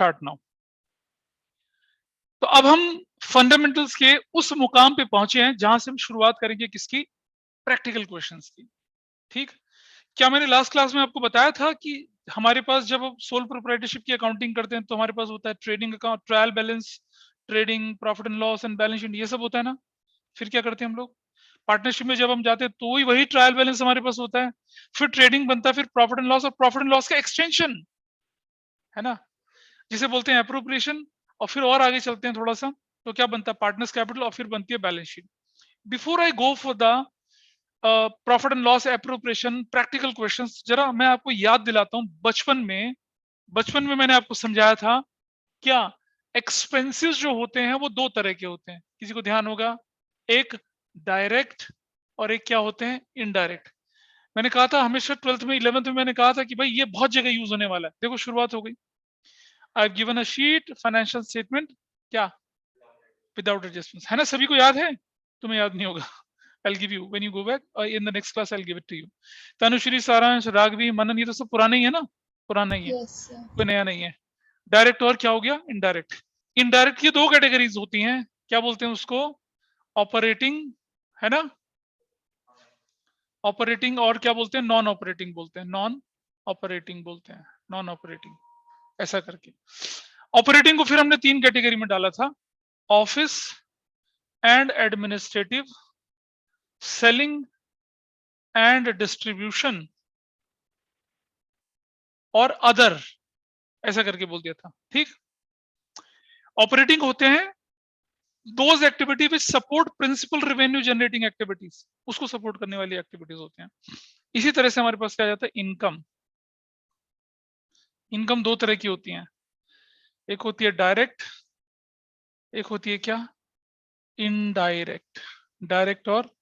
Start now. तो अब हम फंडामेंटल्स के उस मुकाम पे पहुंचे हैं जहां से हम शुरुआत करेंगे किसकी, प्रैक्टिकल क्वेश्चंस की। ठीक, क्या मैंने लास्ट क्लास में आपको बताया था कि हमारे पास जब हम सोल प्रोप्राइटरशिप की अकाउंटिंग करते हैं तो हमारे पास होता है trading account, trial balance, trading, profit and loss and balance sheet, ये सब होता है ना। फिर क्या करते हैं हम लोग, पार्टनरशिप में जब हम जाते हैं तो वही ट्रायल बैलेंस हमारे पास होता है, फिर ट्रेडिंग बनता है, फिर प्रॉफिट एंड लॉस, और प्रॉफिट एंड लॉस का एक्सटेंशन है ना, जिसे बोलते हैं अप्रोप्रिएशन। और फिर और आगे चलते हैं थोड़ा सा, तो क्या बनता है, पार्टनर्स कैपिटल, और फिर बनती है balance sheet. Before I go for the profit and loss appropriation practical questions, जरा मैं आपको याद दिलाता हूं, बचपन में मैंने आपको समझाया था क्या, एक्सपेंसेस जो होते हैं वो दो तरह के होते हैं, किसी को ध्यान होगा, एक डायरेक्ट और एक क्या होते हैं, इनडायरेक्ट। मैंने कहा था हमेशा 12th में 11th में मैंने कहा था कि भाई ये बहुत जगह यूज होने वाला है। देखो शुरुआत हो गई, I have given a sheet financial statement, क्या, विदाउट एडजस्टमेंट, है ना, सभी को याद है, तुम्हें याद नहीं होगा। I'll give you when you go back in the next class I'll give it to you। Tanushree, सारांश, राघवी, मनन, ये तो सब पुराना ही है ना, पुराना ही है, Yes, sir. कोई नया नहीं है। डायरेक्ट और क्या हो गया, इनडायरेक्ट। इनडायरेक्ट की दो कैटेगरीज होती हैं, क्या बोलते हैं उसको, ऑपरेटिंग, है ना, ऑपरेटिंग, और क्या बोलते हैं, नॉन ऑपरेटिंग बोलते हैं, नॉन ऑपरेटिंग बोलते हैं, नॉन ऑपरेटिंग, ऐसा करके। ऑपरेटिंग को फिर हमने तीन कैटेगरी में डाला था, office and administrative, selling and distribution, और अदर, ऐसा करके बोल दिया था। ठीक, ऑपरेटिंग होते हैं those activity which support principal revenue generating activities, उसको सपोर्ट करने वाली एक्टिविटीज होते हैं। इसी तरह से हमारे पास क्या जाता है, इनकम। इनकम दो तरह की होती हैं, एक होती है डायरेक्ट, एक होती है क्या, इनडायरेक्ट। डायरेक्ट और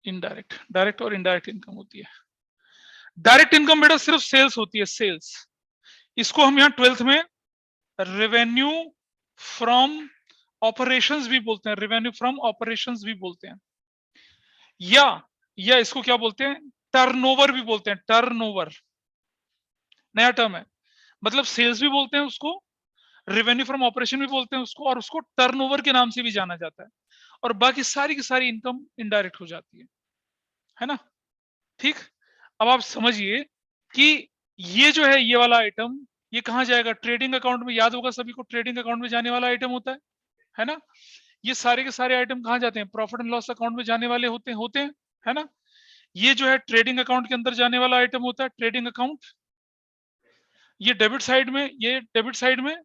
इनडायरेक्ट, डायरेक्ट और इनडायरेक्ट इनकम होती है। डायरेक्ट इनकम बेटा सिर्फ सेल्स होती है, सेल्स। इसको हम यहाँ 12th में रेवेन्यू फ्रॉम ऑपरेशंस भी बोलते हैं, रेवेन्यू फ्रॉम ऑपरेशंस भी बोलते हैं, या इसको क्या बोलते हैं, टर्नओवर भी बोलते हैं, टर्नओवर नया टर्म है, मतलब सेल्स भी बोलते हैं उसको, रेवेन्यू फ्रॉम ऑपरेशन भी बोलते हैं उसको, और उसको टर्नओवर के नाम से भी जाना जाता है। और बाकी सारी की सारी इनकम इनडायरेक्ट हो जाती है ना। ठीक, अब आप समझिए कि ये जो है, ये वाला आइटम, ये कहां जाएगा, ट्रेडिंग अकाउंट में, याद होगा सभी को, ट्रेडिंग अकाउंट में जाने वाला आइटम होता है ना। ये सारे के सारे आइटम कहां जाते हैं, प्रॉफिट एंड लॉस अकाउंट में जाने वाले होते हैं, है ना। ये जो है ट्रेडिंग अकाउंट के अंदर जाने वाला आइटम होता है, ट्रेडिंग अकाउंट। ये डेबिट साइड में, ये डेबिट साइड में,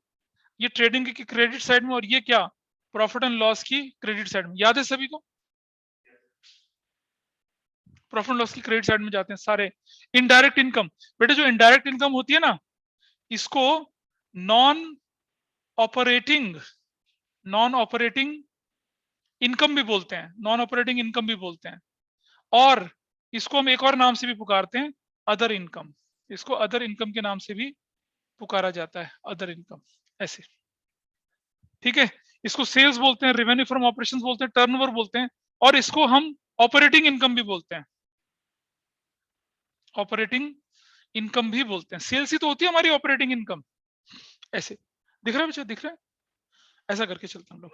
ये ट्रेडिंग की क्रेडिट साइड में, और ये क्या, प्रॉफिट एंड लॉस की क्रेडिट साइड में। याद है सभी को, प्रॉफिट एंड लॉस की क्रेडिट साइड में जाते हैं सारे। इनडायरेक्ट इनकम, बेटे जो इनडायरेक्ट इनकम होती है ना, इसको non operating, non operating income भी बोलते हैं, नॉन ऑपरेटिंग इनकम भी बोलते हैं, और इसको हम एक और नाम से भी पुकारते हैं, अदर इनकम। इसको अदर इनकम के नाम से भी पुकारा जाता है, अदर इनकम, ऐसे। ठीक है, इसको सेल्स बोलते हैं, रेवेन्यू फ्रॉम ऑपरेशंस बोलते हैं, टर्नओवर बोलते हैं, और इसको हम ऑपरेटिंग इनकम भी बोलते हैं, ऑपरेटिंग इनकम भी बोलते हैं। सेल्स ही तो होती है हमारी ऑपरेटिंग इनकम, ऐसे। दिख रहा है बच्चा, दिख रहा है, ऐसा करके चलते हैं हम लोग।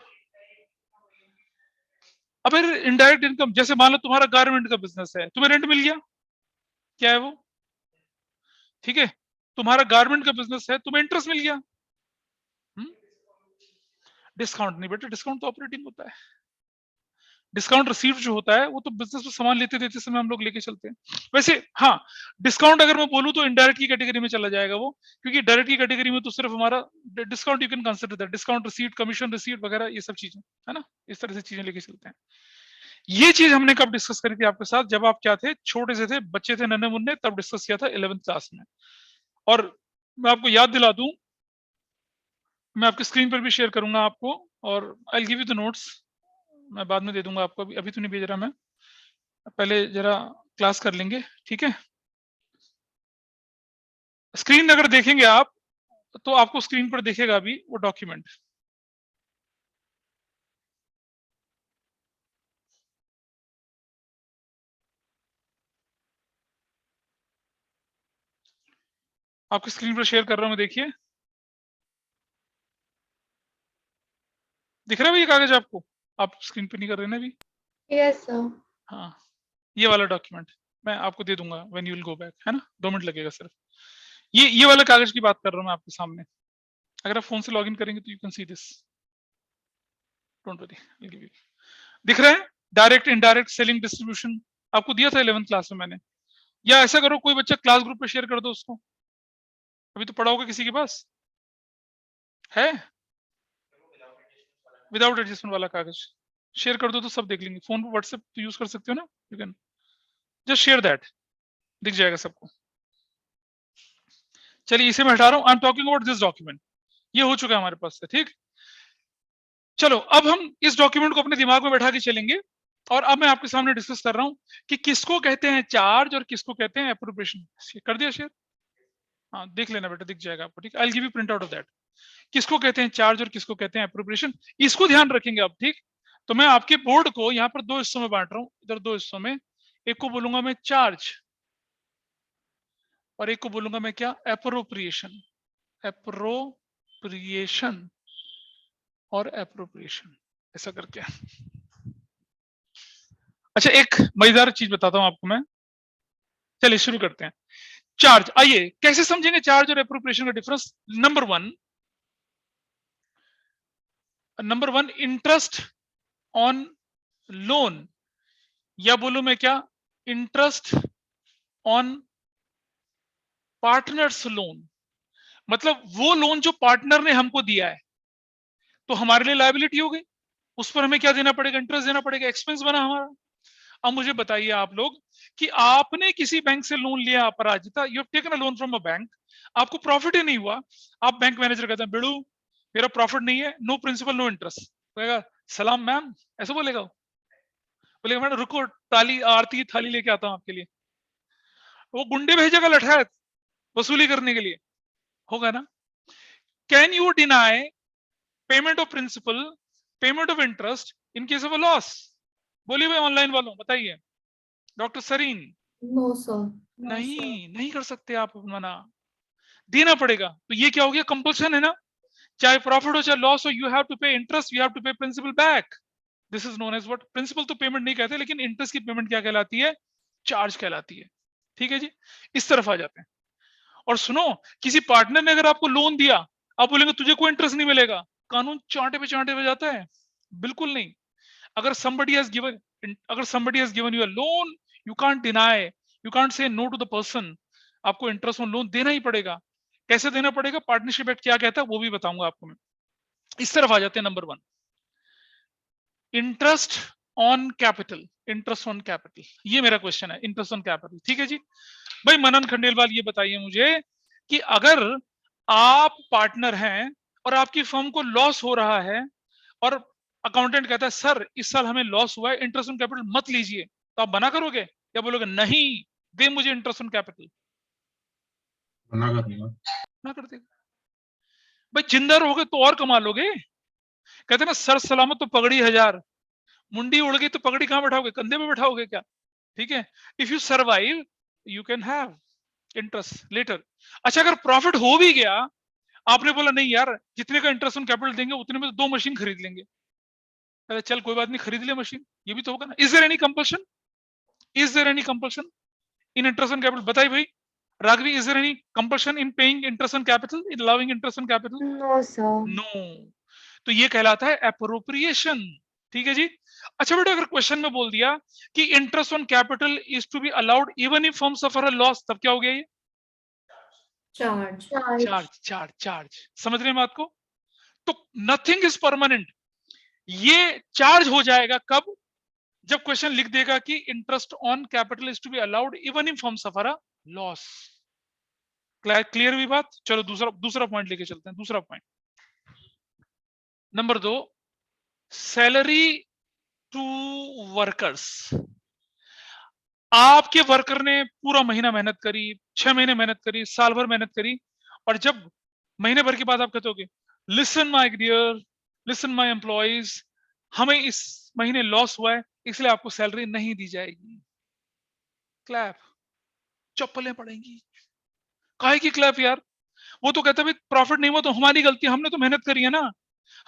अब इनडायरेक्ट इनकम, जैसे मान लो तुम्हारा गारमेंट का बिजनेस है, तुम्हें रेंट मिल गया, क्या है वो, ठीक है, तुम्हारा गारमेंट का बिजनेस है, तुम्हें इंटरेस्ट मिल गया। डिस्काउंट नहीं बेटा, डिस्काउंट तो ऑपरेटिंग होता है। डिस्काउंट रिसीव्ड जो होता है वो तो बिजनेस में सामान लेते देते समय हम लोग लेके चलते हैं। वैसे हाँ, डिस्काउंट अगर मैं बोलूं तो इनडायरेक्ट की कैटेगरी में चला जाएगा वो, क्योंकि डायरेक्ट की कैटेगरी में तो सिर्फ हमारा discount, you can consider that discount received, commission received वगैरह, ये सब चीजें, है ना, इस तरह से चीजें लेके चलते हैं। ये चीज हमने कब डिस्कस करी थी आपके साथ, जब आप क्या थे, छोटे से थे, बच्चे थे, नन्हे मुन्ने, तब डिस्कस किया था 11th क्लास में। और मैं आपको याद दिला दूं, मैं आपकी स्क्रीन पर भी शेयर करूंगा आपको, और I will give you the notes, मैं बाद में दे दूंगा आपको, अभी तो नहीं भेज रहा मैं, पहले जरा क्लास कर लेंगे, ठीक है। स्क्रीन अगर देखेंगे आप तो आपको स्क्रीन पर दिखेगा अभी वो डॉक्यूमेंट। आपकी स्क्रीन पर शेयर कर रहा हूं मैं, देखिए। दिख रहा है ये कागज आपको? आप स्क्रीन पे नहीं कर रहे ना अभी? Yes sir. हाँ, ये वाला डॉक्यूमेंट मैं आपको दे दूंगा when you will go back, है ना? 2 मिनट लगेगा सिर्फ। ये वाला कागज की बात कर रहा हूँ मैं आपके सामने। अगर आप फोन से लॉगिन करेंगे तो you can see this, don't worry, I give you. दिख रहा है? डायरेक्ट इनडायरेक्ट सेलिंग डिस्ट्रीब्यूशन आपको दिया था 11th क्लास में मैंने। या ऐसा करो, कोई बच्चा क्लास ग्रुप पे शेयर कर दो उसको, अभी तो पढ़ा होगा किसी के पास है विदाउट एडजस्टमेंट वाला कागज, शेयर कर दो तो सब देख लेंगे। फोन पे व्हाट्सएप तो यूज कर सकते हो ना, you can just share that, दिख जाएगा सबको। चलिए इसे मैं हटा रहा हूं, I am talking about this document. ये हो चुका है हमारे पास से, ठीक। चलो अब हम इस डॉक्यूमेंट को अपने दिमाग में बैठा के चलेंगे, और अब मैं आपके सामने डिस्कस कर रहा हूं कि किसको कहते हैं चार्ज और किसको कहते हैं एप्रोप्रिएशन। कर दिया शेयर? हाँ देख लेना बेटा, दिख जाएगा आपको, ठीक। I will give you print out of that. किसको कहते हैं चार्ज और किसको कहते हैं एप्रोप्रिएशन, इसको ध्यान रखेंगे आप, ठीक। तो मैं आपके बोर्ड को यहाँ पर 2 हिस्सों में बांट रहा हूँ, इधर 2 हिस्सों में। एक को बोलूंगा मैं चार्ज और एक को बोलूंगा मैं क्या, एप्रोप्रिएशन। एप्रोप्रिएशन और एप्रोप्रिएशन, ऐसा करके। अच्छा एक मजेदार चीज बताता हूं आपको मैं, चलिए शुरू करते हैं। चार्ज, आइए कैसे समझेंगे चार्ज और एप्रोप्रिएशन का difference. Number one, interest on loan, या बोलूं मैं क्या, इंटरेस्ट ऑन पार्टनर्स लोन। मतलब वो लोन जो पार्टनर ने हमको दिया है तो हमारे लिए लायबिलिटी हो गई, उस पर हमें क्या देना पड़ेगा, इंटरेस्ट देना पड़ेगा, एक्सपेंस बना हमारा। अब मुझे बताइए आप लोग कि आपने किसी बैंक से लोन लिया Aparajita, you have taken a loan from a bank, आपको प्रॉफिट ही नहीं हुआ। आप बैंक मैनेजर कहते हैं बेड़ू मेरा प्रॉफिट नहीं है, नो प्रिंसिपल नो इंटरेस्ट, कहेगा सलाम मैम, ऐसा बोलेगा वो? बोलेगा मैडम रुको, ताली आरती की थाली लेके आता हूं आपके लिए। वो गुंडे भेजेगा लठैत वसूली करने के लिए, होगा ना? Can you deny payment of principal, payment of interest in case of a loss? बोलिए भाई ऑनलाइन वालों बताइए, डॉक्टर सरीन। No sir. नहीं, नहीं कर सकते आप मना, देना पड़ेगा। तो ये क्या हो गया, कंपल्सन है ना, चाहे प्रॉफिट हो चाहे लॉस हो, you have to pay interest, you have to pay principal back. This is known as what, principal तो पेमेंट नहीं कहते, लेकिन इंटरेस्ट की पेमेंट क्या कहलाती है, चार्ज कहलाती है। ठीक है जी, इस तरफ आ जाते हैं। और सुनो, किसी पार्टनर ने अगर आपको लोन दिया, आप बोलेंगे तुझे कोई इंटरेस्ट नहीं मिलेगा, कानून चांटे पे जाता है? बिल्कुल नहीं। अगर somebody has given, अगर somebody has given you a loan, you can't deny, you can't say no to the person, आपको इंटरेस्ट ऑन लोन देना ही पड़ेगा। कैसे देना पड़ेगा, पार्टनरशिप एक्ट क्या कहता है वो भी बताऊंगा आपको मैं। इस तरफ आ जाते हैं। Number one, interest on capital. Interest on capital, ये मेरा क्वेश्चन है, इंटरेस्ट ऑन कैपिटल। ठीक है जी भाई, मनन खंडेलवाल ये बताइए मुझे कि अगर आप पार्टनर हैं और आपकी फर्म को लॉस हो रहा है और अकाउंटेंट कहता है सर इस साल हमें लॉस हुआ है, इंटरेस्ट ऑन कैपिटल मत लीजिए, तो आप मना करोगे या बोलोगे नहीं दे मुझे इंटरेस्ट ऑन कैपिटल? मना कर दूंगा। ना कर देगा भाई, जिंदा रहोगे तो और कमा लोगे। कहते ना सर सलामत तो पगड़ी हजार, मुंडी उड़ गई तो पगड़ी कहां बैठाओगे, कंधे पे बैठाओगे क्या? ठीक है, if you survive you can have interest later. अच्छा अगर प्रॉफिट हो भी गया, आपने बोला नहीं यार जितने का इंटरेस्ट ऑन कैपिटल देंगे उतने में तो 2 मशीन खरीद लेंगे, अरे चल कोई बात नहीं खरीद ले मशीन, ये भी तो होगा ना। Is there any compulsion, is there any compulsion in interest on capital? बताइए भाई Raghavi, is there any compulsion in paying interest on capital, in allowing interest on capital? No sir. No. तो ये कहलाता है एप्रोप्रिएशन। ठीक है जी। अच्छा बेटा अगर क्वेश्चन में बोल दिया कि interest on capital is to be allowed even if firm suffer a loss, तब क्या हो गया ये? चार्ज। चार्ज चार्ज चार्ज, समझ रहे हैं बात को? तो नथिंग इज परमानेंट, ये चार्ज हो जाएगा कब, जब क्वेश्चन लिख देगा कि interest on capital is to be allowed even if firm suffer a loss. Clear हुई बात? चलो दूसरा दूसरा पॉइंट लेके चलते हैं। दूसरा point number 2, salary to workers. आपके वर्कर ने पूरा महीना मेहनत करी, 6 महीने मेहनत करी, साल भर मेहनत करी, और जब महीने भर के बाद आप कहते होगे listen my dear, listen my employees, हमें इस महीने लॉस हुआ है इसलिए आपको सैलरी नहीं दी जाएगी। क्लैप, चप्पलें पड़ेंगी। काहे की क्लैप यार? वो तो कहता है प्रॉफिट नहीं हुआ तो हमारी गलती, हमने तो मेहनत करी है ना,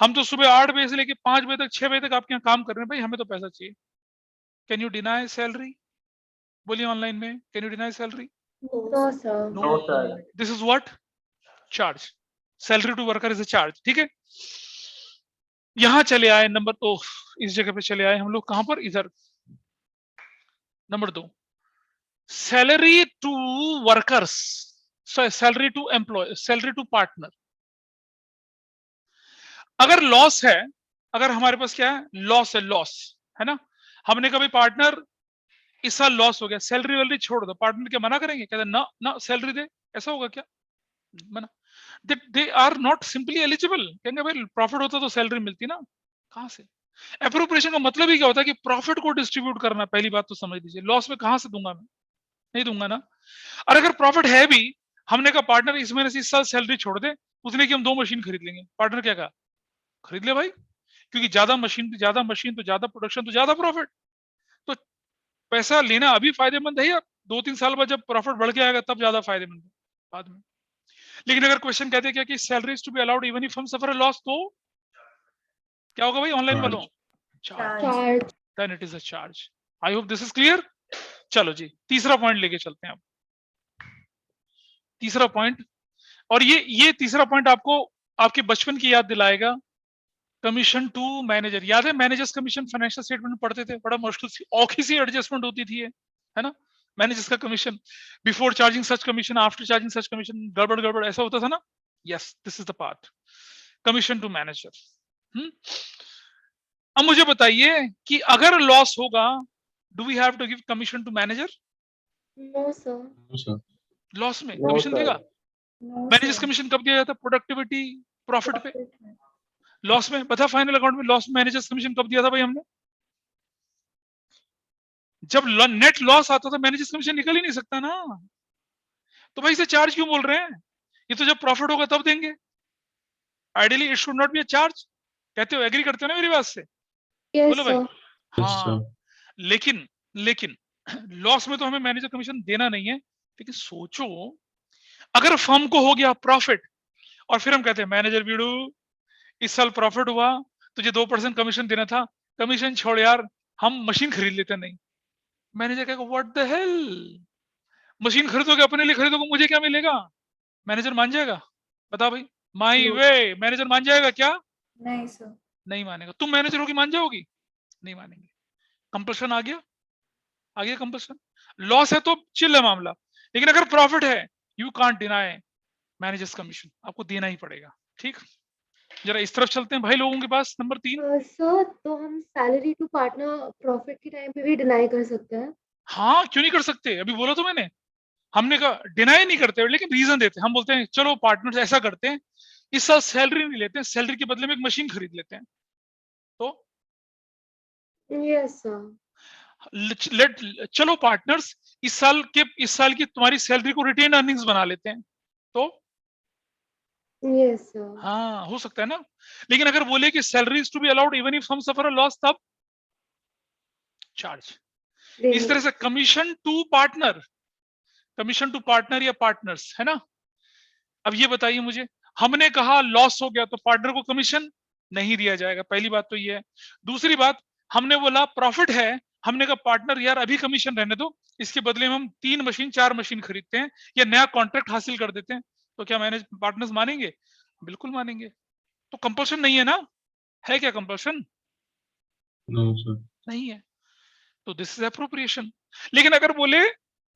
हम तो सुबह 8 बजे से लेके 5 बजे तक 6 बजे तक आपके यहाँ काम कर रहे हैं भाई, हमें तो पैसा चाहिए। Can you deny salary? बोलिए ऑनलाइन में, can you deny salary? No, sir. No, sir. This is what? Charge. Salary to worker is a charge, ठीक है। यहां चले आए नंबर, तो इस जगह पे चले आए हम लोग, कहां पर? इधर number 2, salary to workers, salary to employ, salary to partner. अगर लॉस है, अगर हमारे पास क्या है, लॉस है, लॉस है ना, हमने कभी पार्टनर इस साल लॉस हो गया, सैलरी वैलरी छोड़ दो, पार्टनर क्या मना करेंगे? कहते ना ना सैलरी दे, ऐसा होगा क्या? मना। They are not simply eligible, कहेंगे भाई प्रॉफिट होता तो सैलरी मिलती ना, कहां से? एप्रोप्रिएशन का मतलब ही क्या होता है कि प्रॉफिट को डिस्ट्रीब्यूट करना, पहली बात तो समझ लीजिए। लॉस में कहां से दूंगा मैं? नहीं दूंगा ना। और अगर प्रॉफिट है भी, हमने कहा पार्टनर इस महीने से इस साल सैलरी छोड़ दे, उसने कि हम 2 मशीन खरीद लेंगे, पार्टनर क्या कहा? खरीद ले भाई, क्योंकि ज्यादा मशीन तो ज्यादा प्रोडक्शन तो ज्यादा प्रॉफिट। तो पैसा लेना अभी फायदेमंद है, या 2-3 साल बाद जब प्रॉफिट बढ़ के आएगा तब ज्यादा फायदेमंद है बाद में। लेकिन अगर क्वेश्चन कहते हैं क्या कि salary is to be allowed even if हम सफर अ लॉस, तो क्या होगा भाई ऑनलाइन वालों? Charge. Charge. Then it is a charge. I hope this is clear. चलो जी, तीसरा पॉइंट लेके चलते हैं अब। तीसरा पॉइंट, और ये तीसरा पॉइंट आपको आपके बचपन की याद दिलाएगा। कमीशन टू मैनेजर, याद है? मैनेजर्स कमीशन फाइनेंशियल स्टेटमेंट में पढ़ते थे, बड़ा मुश्किल सी औखी सी एडजस्टमेंट होती थी ये, है ना। मैनेजर्स का commission, before charging such commission, after charging such commission, गड़बड़ गड़बड़ ऐसा होता था ना। Yes, this is the part, commission to manager. अब मुझे बताइए कि अगर लॉस होगा, do we have to give commission to manager? No, sir. No, sir. Loss में No, कमीशन sir. देगा? No, managers sir. कमीशन कब दिया जाता है? प्रोडक्टिविटी, प्रॉफिट पे। Profit है। लॉस में बता, फाइनल अकाउंट में लॉस में मैनेजर्स कमीशन कब दिया था भाई हमने? जब नेट लॉस आता था, मैनेजर्स कमीशन निकल ही नहीं सकता ना। तो भाई इसे चार्ज क्यों बोल रहे हैं? ये तो जब प्रॉफिट होगा तब देंगे। Ideally it should not be a charge. कहते हो, एग्री करते हो ना मेरी बात से? Yes, बोलो भाई। sir. Yes, sir. हाँ, लेकिन लॉस में तो हमें मैनेजर कमीशन देना नहीं है। लेकिन सोचो, अगर फर्म को हो गया प्रॉफिट, और फिर हम कहते हैं मैनेजर बीड़ू इस साल प्रॉफिट हुआ, तुझे 2% कमीशन देना था, कमीशन छोड़ यार, हम मशीन खरीद लेते। नहीं, मैनेजर कहेगा व्हाट द हेल, मशीन खरीदोगे अपने लिए खरीदोगे, मुझे क्या मिलेगा? मैनेजर मान जाएगा? बता भाई, माई No. वे, मैनेजर मान जाएगा क्या? नहीं, sir. नहीं मानेगा। तुम मैनेजर होगी, मान जाओगी? नहीं मानेंगे। कंपल्सन आ गया कंपल्सन। लॉस है तो चिल है मामला, लेकिन अगर प्रॉफिट है, you can't deny managers commission, आपको देना ही पड़ेगा। ठीक, जरा इस तरफ चलते हैं भाई लोगों के पास। नंबर 3, सर, तो हम सैलरी टू पार्टनर प्रॉफिट के टाइम पे भी डिनाई कर सकते हैं? हाँ क्यों नहीं कर सकते? अभी बोला तो मैंने, हमने कहा डिनाई नहीं करते, लेकिन रीजन देते हैं। हम बोलते हैं चलो पार्टनर्स ऐसा करते हैं, इस साल सैलरी नहीं लेते हैं, सैलरी के बदले में एक मशीन खरीद लेते हैं। तो Yes, sir. लेट चलो पार्टनर्स इस साल की तुम्हारी सैलरी को रिटेन अर्निंग्स बना लेते हैं। तो Yes, sir. हाँ, हो सकता है ना। लेकिन अगर बोले कि salary is to be allowed even if हम सफर अ लॉस, तब चार्ज। इस तरह से commission to partner, commission to partner या पार्टनर्स, है ना। अब ये बताइए मुझे, हमने कहा लॉस हो गया तो पार्टनर को कमीशन नहीं दिया जाएगा, पहली बात तो ये है। दूसरी बात, हमने बोला प्रॉफिट है, हमने कहा पार्टनर यार अभी कमीशन रहने दो, इसके बदले में हम 3 मशीन 4 मशीन खरीदते हैं या नया कॉन्ट्रैक्ट हासिल कर देते हैं। तो क्या मैनेज पार्टनर्स मानेंगे? बिल्कुल मानेंगे। तो कंपल्शन नहीं है ना? है क्या कंपल्शन? No, sir. नहीं है। तो दिस इज एप्रोप्रिएशन। लेकिन अगर बोले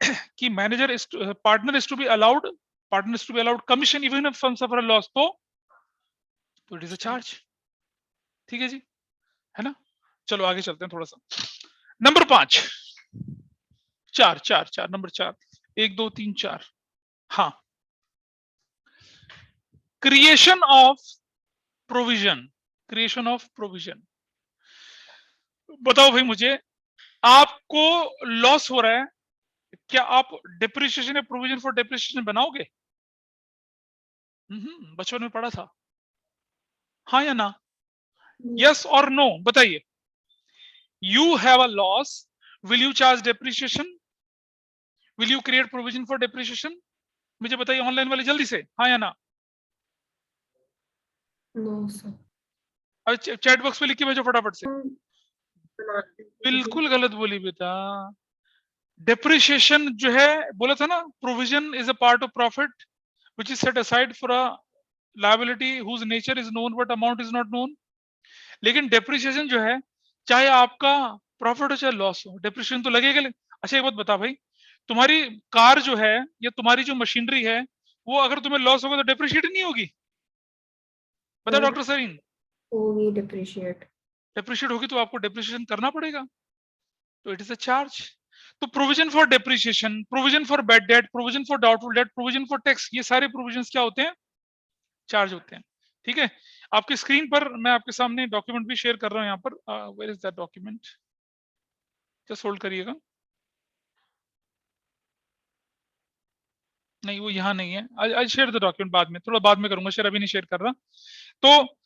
कि manager is partner is to be allowed commission even if firm suffer loss, तो इट इज अ चार्ज। ठीक है जी, है ना। चलो आगे चलते हैं थोड़ा सा। नंबर 5, 4 नंबर 4, 1 2 3 4, हाँ, creation of provision. Creation of provision, बताओ भाई मुझे, आपको लॉस हो रहा है, क्या आप डिप्रिसिएशन या प्रोविजन फॉर डिप्रिसिएशन बनाओगे? बचपन में पढ़ा था, हाँ या ना? यस और नो बताइए। You have a loss, will you charge depreciation? Will you create provision for depreciation? मुझे बताइए ऑनलाइन वाले जल्दी से, हाँ या ना? No, sir. अब चैट बॉक्स में लिख के भेजो फटाफट से। बिल्कुल गलत बोली बेटा। डेप्रिसिएशन जो है बोला था ना, provision is a part of profit which is set aside for a liability whose nature is known but amount is not known। लेकिन डेप्रिसिएशन जो है चाहे आपका प्रॉफिट हो चाहे लॉस हो, डेप्रिसिएशन तो लगेगा। अच्छा एक बात बता भाई, तुम्हारी कार जो है या तुम्हारी जो मशीनरी है वो अगर तुम्हें लॉस होगा तो डेप्रिशिएट नहीं होगी? बता डॉक्टर सरीन। होगी डिप्रिशिएट। डेप्रिशिएट होगी तो आपको डेप्रिसिएशन करना पड़ेगा, तो इट इज अ चार्ज। तो provision for depreciation, provision for bad debt, provision for doubtful debt, provision for tax, ये सारे प्रोविजंस क्या होते हैं? चार्ज होते हैं। ठीक है, आपकी स्क्रीन पर मैं आपके सामने डॉक्यूमेंट भी शेयर कर रहा हूं यहाँ पर। Where is that document? Just hold करिएगा। नहीं वो यहाँ नहीं है, आई शेयर द डॉक्यूमेंट बाद में, थोड़ा बाद में करूंगा शेयर, अभी नहीं शेयर कर रहा। तो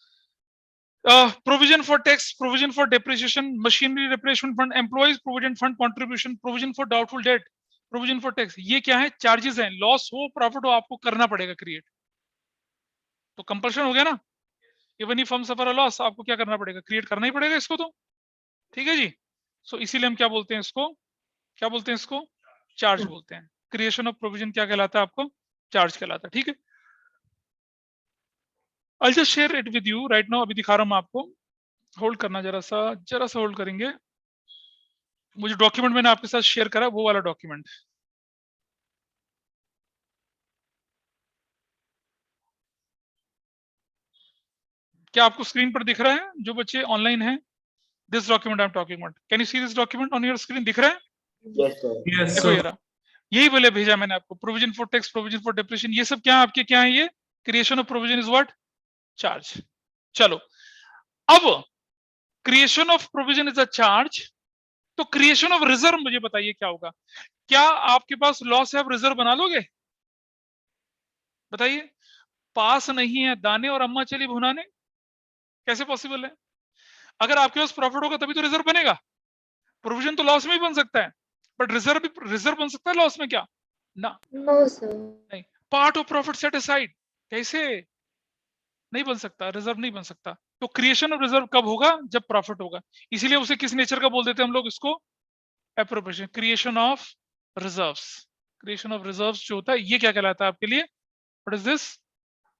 provision for tax, provision for depreciation, machinery replacement fund, employees provident fund contribution, provision for doubtful debt, provision for tax, ये क्या है? चार्जेस हैं। लॉस हो प्रॉफिट हो आपको करना पड़ेगा क्रिएट, तो कंपल्शन हो गया ना। इवन इफ हम सफर अ लॉस, आपको क्या करना पड़ेगा? क्रिएट करना ही पड़ेगा इसको तो। ठीक है जी। सो इसीलिए हम क्या बोलते हैं इसको? क्या बोलते हैं इसको? चार्ज बोलते हैं। क्रिएशन ऑफ प्रोविजन क्या कहलाता है आपको? चार्ज कहलाता है। ठीक है, I'll just share it with you right now। अभी दिखा रहा हूं मैं आपको, होल्ड करना जरा सा होल्ड करेंगे। मुझे डॉक्यूमेंट मैंने आपके साथ शेयर करा वो वाला डॉक्यूमेंट। क्या आपको स्क्रीन पर दिख रहा है जो बच्चे ऑनलाइन हैं? This document I am talking about, can you see this document on your screen? दिख रहा है? Yes, sir. Yes, देखो ये sir. रहा, यही बोले भेजा मैंने आपको। Provision for tax, provision for depreciation, ये सब क्या है आपके? क्या है ये? Creation of provision is what? Charge. चलो अब creation of provision is a charge, तो क्रिएशन ऑफ रिजर्व मुझे बताइए क्या होगा? क्या आपके पास लॉस है, आप रिजर्व बना लोगे? बताइए। पास नहीं है दाने और अम्मा चली भुनाने, कैसे पॉसिबल है? अगर आपके पास प्रॉफिट होगा तभी तो रिजर्व बनेगा। प्रोविजन तो लॉस में ही बन सकता है, बट रिजर्व भी रिजर्व बन सकता है लॉस में क्या? ना, नो सर। नहीं। Part of profit set aside, कैसे? नहीं बन सकता, रिजर्व नहीं बन सकता। तो क्रिएशन ऑफ रिजर्व कब होगा? जब प्रॉफिट होगा। इसीलिए उसे किस नेचर का बोल देते हैं हम लोग? इसको appropriation, creation of reserves. Creation of reserves जो होता है ये क्या कहलाता है आपके लिए? What is this?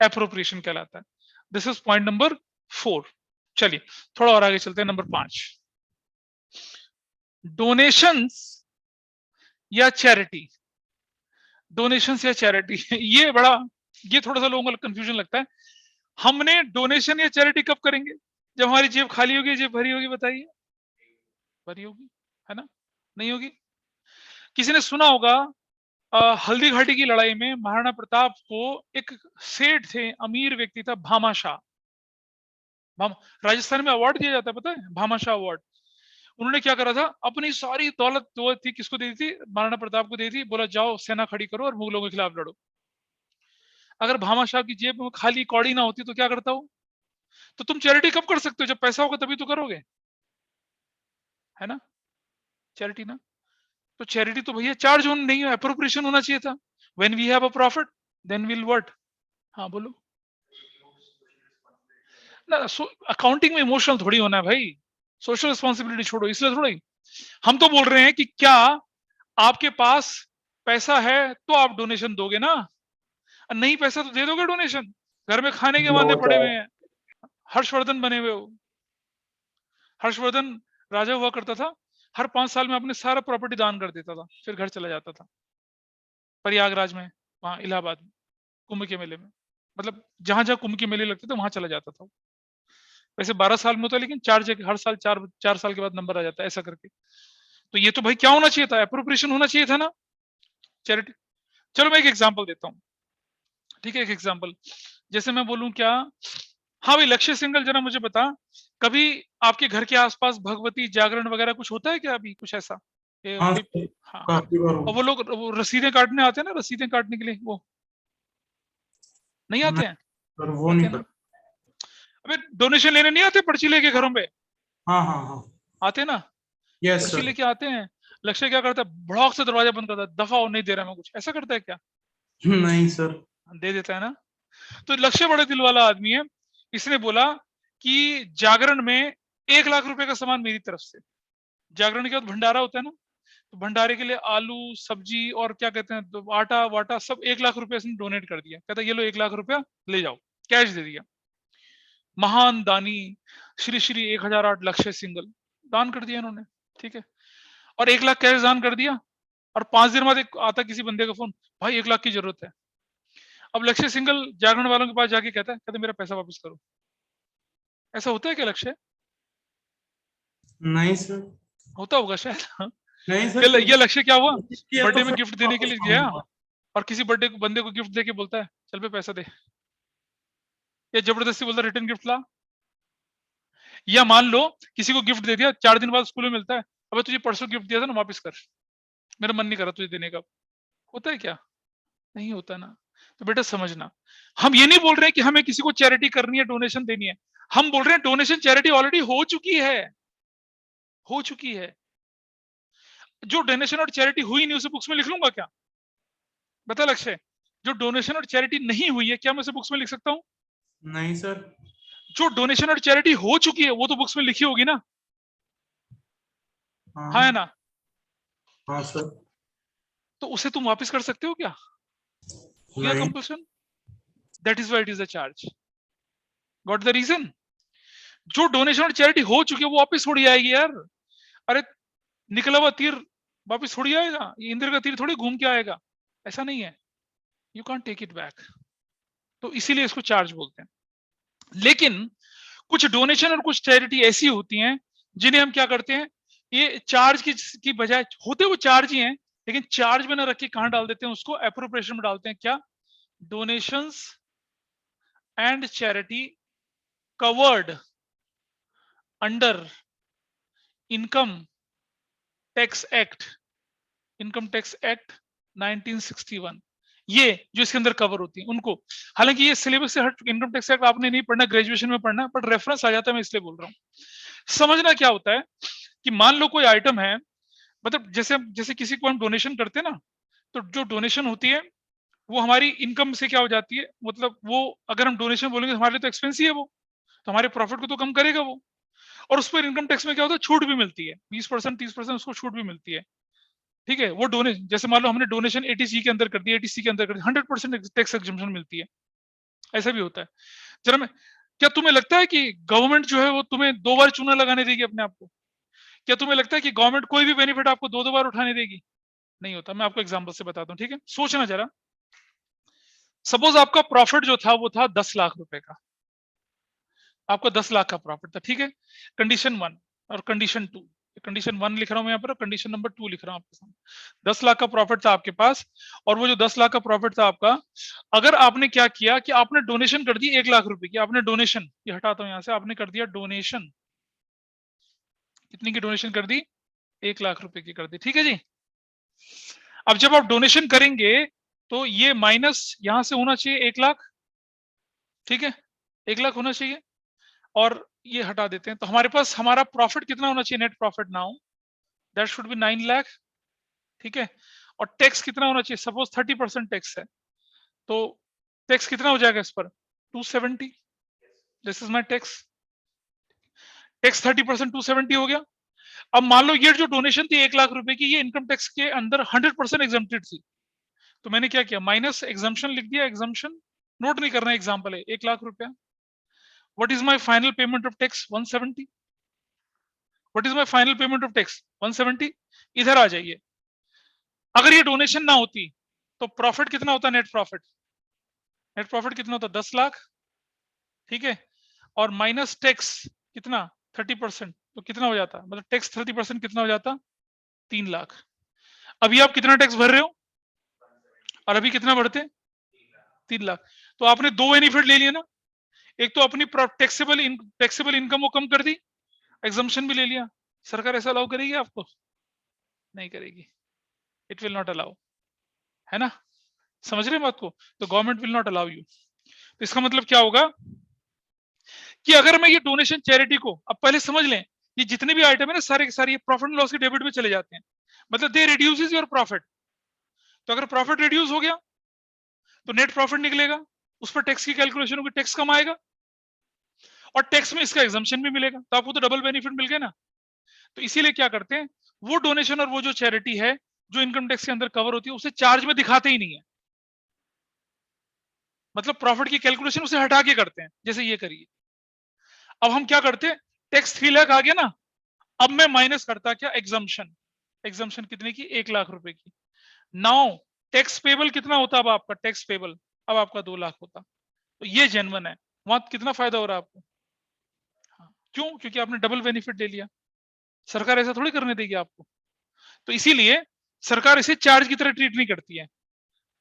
एप्रोप्रिएशन कहलाता है। This is point number 4। चलिए थोड़ा और आगे चलते हैं, नंबर 5। डोनेशंस या चैरिटी। डोनेशंस या चैरिटी ये थोड़ा सा लोगों को कंफ्यूजन लगता है। हमने डोनेशन या चैरिटी कब करेंगे? जब हमारी जेब खाली होगी, जेब भरी होगी। बताइए, भरी होगी है ना? नहीं होगी? किसी ने सुना होगा हल्दी घाटी की लड़ाई में महाराणा प्रताप को एक सेठ थे, अमीर व्यक्ति था, भामाशाह। राजस्थान में अवार्ड दिया जाता है, पता है? भामाशाह अवार्ड। उन्होंने क्या करा था, अपनी सारी दौलत जो थी किसको दी थी? महाराणा प्रताप को दी थी। बोला जाओ सेना खड़ी करो और मुगलों के खिलाफ लड़ो। अगर भामाशाह की जेब में खाली कौड़ी ना होती तो क्या करता हो? तो तुम चैरिटी कब कर सकते हो? जब पैसा होगा तभी तो करोगे, है ना? चैरिटी ना, तो चैरिटी तो भैया चार्ज होना नहीं है, एप्रोप्रिएशन होना चाहिए था। When we have a profit then will what? हाँ बोलो ना। अकाउंटिंग में इमोशनल थोड़ी होना है भाई, सोशल रिस्पॉन्सिबिलिटी छोड़ो। इसलिए थोड़ी हम तो बोल रहे हैं कि क्या आपके पास पैसा है तो आप डोनेशन दोगे ना, नहीं पैसा तो दे दोगे डोनेशन? घर में खाने के वादे पड़े हुए हैं, हर्षवर्धन बने हुए हो। हर्षवर्धन राजा हुआ करता था, हर 5 साल में अपने सारा प्रॉपर्टी दान कर देता था, फिर घर चला जाता था। प्रयागराज में, वहां इलाहाबाद में, कुंभ के मेले में, मतलब जहां जहां कुंभ के मेले लगते थे वहां चला जाता था। वैसे 12 साल में होता है, लेकिन हर साल 4 साल के बाद नंबर आ जाता है, ऐसा करके। तो ये तो भाई क्या होना चाहिए था? एप्रोप्रिएशन होना चाहिए था ना, चैरिटी। चलो मैं एक एग्जांपल देता हूँ, ठीक है? एक एग्जांपल, जैसे मैं बोलूं क्या, हाँ भाई लक्ष्य सिंगल, जरा मुझे बता, कभी आपके घर के आसपास भगवती जागरण वगैरह कुछ होता है क्या? अभी कुछ ऐसा? हाँ, हाँ। काफी बार और वो लोग वो रसीदें काटने आते हैं ना, रसीदें काटने के लिए वो नहीं आते हैं? पर वो आते नहीं हैं ना? कर। अबे डोनेशन लेने नहीं आते पर्ची लेके घरों पे? हाँ हाँ हाँ, आते हैं ना? यस पर्ची सर। लेके आते हैं। लक्ष्य क्या करता है? भड़ाक से दरवाजा बंद करता है, दफा हो, नहीं दे रहा मैं कुछ, ऐसा करता है क्या? नहीं सर। दे देता है ना। तो लक्ष्य बड़े दिल वाला आदमी है, इसने बोला कि जागरण में 1 लाख रुपए का सामान मेरी तरफ से, जागरण के बाद भंडारा होता है ना, तो भंडारे के लिए आलू सब्जी और क्या कहते हैं तो आटा वाटा सब 1 लाख रुपए इसने डोनेट कर दिया, कहता ये लो 1 लाख रुपया ले जाओ, कैश दे दिया। महान दानी श्री श्री 1008 लक्ष्य सिंगल दान कर दिया इन्होंने, ठीक है, और 1 लाख कैश दान कर दिया। और 5 दिन बाद एक आता किसी बंदे का फोन, भाई 1 लाख की जरूरत है। अब लक्ष्य सिंगल जागरण वालों के पास जाके कहता मेरा पैसा वापस करो। ऐसा होता है क्या लक्ष्य? नहीं सर, होता होगा शायद। नहीं सर, ये लक्ष्य क्या हुआ, किया बर्थडे तो में फिर गिफ्ट देने के लिए वापस गया मांगूंगा। और किसी बंदे को गिफ्ट देके बोलता है चल पे पैसा दे, या जबरदस्ती बोलता है रिटर्न गिफ्ट ला। या मान लो किसी को गिफ्ट दे दिया, 4 दिन बाद स्कूल में मिलता है, अबे तुझे परसों गिफ्ट दिया था ना वापस कर, मेरा मन नहीं कर रहा तुझे देने का। होता है क्या? नहीं होता ना। तो बेटा समझना, हम ये नहीं बोल रहे कि हमें किसी को चैरिटी करनी है, डोनेशन देनी है, हम बोल रहे हैं डोनेशन चैरिटी ऑलरेडी हो चुकी है, हो चुकी है। जो डोनेशन और चैरिटी हुई नहीं उसे बुक्स में लिख लूंगा क्या? बता लक्ष्य, जो डोनेशन और चैरिटी नहीं हुई है क्या मैं उसे बुक्स में लिख सकता हूं? नहीं सर। जो डोनेशन और चैरिटी हो चुकी है वो तो बुक्स में लिखी होगी ना? हाँ है ना? हाँ सर। तो उसे तुम वापस कर सकते हो क्या? हो गया नहीं। Compulsion, that is why it is a charge. Got the reason? जो डोनेशन और चैरिटी हो चुकी है वो वापस थोड़ी आएगी यार। अरे निकला हुआ तीर वापस थोड़ी आएगा, ये इंद्र का तीर थोड़ी घूम के आएगा, ऐसा नहीं है, you can't take it back. तो इसीलिए इसको चार्ज बोलते हैं। लेकिन कुछ डोनेशन और कुछ चैरिटी ऐसी होती हैं जिन्हें हम क्या करते हैं, ये चार्ज की बजाय होते वो चार्ज ही हैं, लेकिन चार्ज में ना रख के कहां डाल देते हैं उसको, एप्रोप्रिएशन में डालते हैं। क्या? Donations and charity covered under income tax act, income tax act 1961, ये जो इसके अंदर कवर होती है उनको। हालांकि ये सिलेबस से हट, इनकम टैक्स एक्ट आपने नहीं पढ़ना, ग्रेजुएशन में पढ़ना, बट रेफरेंस आ जाता है, मैं इसलिए बोल रहा हूँ। समझना क्या होता है कि मान लो कोई आइटम है, मतलब जैसे किसी को हम डोनेशन करते हैं ना, तो जो डोनेशन होती है वो हमारी इनकम से क्या हो जाती है, मतलब वो अगर हम डोनेशन बोलेंगे हमारे लिए तो एक्सपेंस ही है वो, तो हमारे प्रॉफिट को तो कम करेगा वो। और उस पर इनकम टैक्स में क्या होता है, छूट भी मिलती है, 20% 30% उसको छूट भी मिलती है, ठीक है। वो डोनेशन जैसे मान लो हमने डोनेशन एटीसी के अंदर कर दी, एटीसी के अंदर कर दी, 100% टैक्स एग्जम्पशन मिलती है। ऐसा भी होता है। जरा मैं, क्या तुम्हें लगता है कि गवर्नमेंट जो है वो तुम्हें 2 बार चूना लगाने देगी अपने आप को? क्या तुम्हें लगता है कि गवर्नमेंट कोई भी बेनिफिट आपको 2 बार उठाने देगी? नहीं होता। मैं आपको एग्जांपल से बताता हूँ, ठीक है, सोचना जरा। सपोज आपका प्रॉफिट जो था वो था 10 लाख रुपए का, आपका 10 लाख का प्रॉफिट था, ठीक है। कंडीशन 1 और कंडीशन 2, कंडीशन 1 लिख रहा हूं मैं यहाँ पर, कंडीशन नंबर 2 लिख रहा हूं आपके सामने। 10 लाख का प्रॉफिट था आपके पास, और वो जो 10 लाख का प्रॉफिट था आपका, अगर आपने क्या किया कि आपने डोनेशन कर दी 1 लाख रुपए की, आपने डोनेशन, ये हटाता हूं यहां से, आपने कर दिया डोनेशन, कितनी की डोनेशन कर दी? 1 लाख रुपए की कर दी, ठीक है जी। अब जब आप डोनेशन करेंगे तो ये माइनस यहां से होना चाहिए 1 लाख, ठीक है, 1 लाख होना चाहिए, और ये हटा देते हैं, तो हमारे पास हमारा प्रॉफिट कितना होना चाहिए, net profit now that should be 9 lakh, ठीक है। और टैक्स कितना होना चाहिए, सपोज 30% टैक्स है, तो टैक्स कितना हो जाएगा इस पर, 270, this is my tax, tax 30% 270 हो गया। अब मान लो ये जो डोनेशन थी 1 लाख रुपए की, ये इनकम टैक्स के अंदर 100% एग्जम्प्टेड थी, तो मैंने क्या किया, माइनस एग्जम्पशन लिख दिया, एग्जम्पशन नोट नहीं करना, एग्जाम्पल है 1 लाख रुपया। What is my final payment of tax 170, what is my final payment of tax 170। इधर आ जाइए, अगर ये डोनेशन ना होती तो प्रॉफिट कितना होता, नेट प्रॉफिट, नेट प्रॉफिट कितना होता 10 लाख, ठीक है, और माइनस टैक्स कितना 30%, तो कितना हो जाता, मतलब टैक्स 30% कितना हो जाता, 3 लाख। अभी आप कितना टैक्स भर रहे हो, और अभी कितना भरते, 3 लाख। तो आपने 2 बेनिफिट ले लिए ना, एक तो अपनी टैक्सेबल इनकम वो कम कर दी, एग्जम्पशन भी ले लिया। सरकार ऐसा अलाउ करेगी आपको? नहीं करेगी, इट विल नॉट अलाउ, है ना, समझ रहे हैं बात को? तो government will not allow you. तो इसका मतलब क्या होगा कि अगर मैं ये डोनेशन चैरिटी को, अब पहले समझ लें, ये जितने भी आइटम है ना सारे के सारे ये प्रॉफिट एंड लॉस के डेबिट में चले जाते हैं, मतलब दे रिड्यूसेस योर प्रॉफिट। तो अगर प्रॉफिट रिड्यूस हो गया तो नेट प्रॉफिट निकलेगा, उस पर टैक्स की कैलकुलेशन होगी, टैक्स कम आएगा। और टैक्स में इसका एग्जम्पशन भी मिलेगा, तो आपको तो डबल बेनिफिट मिल गया ना। तो इसीलिए क्या करते हैं, वो डोनेशन और वो जो चैरिटी है जो इनकम टैक्स के अंदर कवर होती है उसे चार्ज में दिखाते ही नहीं है, मतलब प्रॉफिट की कैलकुलेशन उसे हटा के करते हैं, जैसे ये करिए। अब हम क्या करते हैं, टैक्स 3 लाख आ गया ना, अब मैं माइनस करता क्या, एग्जम्पशन। एग्जम्पशन कितने की, 1 लाख रुपए की। नाउ टैक्स पेबल कितना होता अब आपका, टैक्स पेबल अब आपका 2 लाख होता। तो ये जेन्युइन है, वहां कितना फायदा हो रहा है आपको। हाँ, क्यों, क्योंकि आपने डबल बेनिफिट ले लिया, सरकार ऐसा थोड़ी करने देगी आपको। तो इसीलिए सरकार इसे चार्ज की तरह ट्रीट नहीं करती है,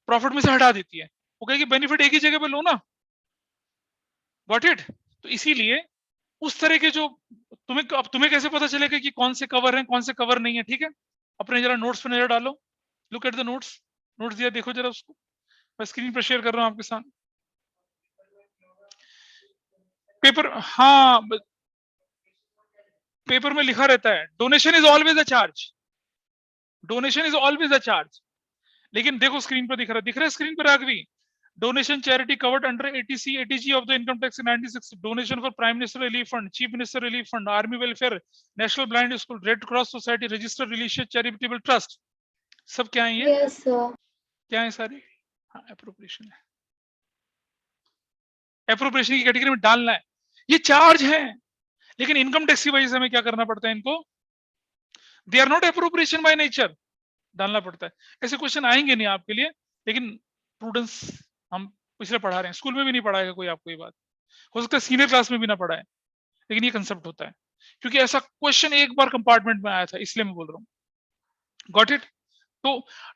प्रॉफिट में से हटा देती है, वो कहेगी बेनिफिट एक ही जगह पे लो ना, गॉट इट। तो इसीलिए उस तरह के जो अब तुम्हें कैसे पता चलेगा कि कौन से कवर हैं कौन से कवर नहीं है, ठीक है। अपने जरा नोट्स पे नजर डालो, look at the notes, notes दिया देखो जरा उसको, मैं स्क्रीन पर शेयर कर रहा हूं आपके साथ पेपर। हाँ, पेपर में लिखा रहता है donation is always a charge, donation is always a charge. लेकिन देखो स्क्रीन पर दिख रहा है स्क्रीन पर Raghavi, donation charity covered under eighty C eighty G of the income tax in 96, donation for prime minister relief fund, chief minister relief fund, army welfare, national blind school, red cross society, registered religious charitable trust, सब क्या है ये, yes sir. क्या है सारे। हाँ, appropriation है, appropriation की कैटेगरी में डालना है, ये चार्ज है। लेकिन इनकम टैक्स की वजह से हमें क्या करना पड़ता है इनको, they are not appropriation by nature, डालना पड़ता है। ऐसे क्वेश्चन आएंगे नहीं आपके लिए, लेकिन प्रूडेंस हम पिछले पढ़ा रहे हैं, स्कूल में भी नहीं पढ़ाएगा कोई आपको ये बात, हो सकता है सीनियर क्लास में भी ना पढ़ा है, लेकिन ये कंसेप्ट होता है, क्योंकि ऐसा क्वेश्चन एक बार कंपार्टमेंट में आया था, इसलिए मैं बोल रहा हूँ, गॉट इट। तो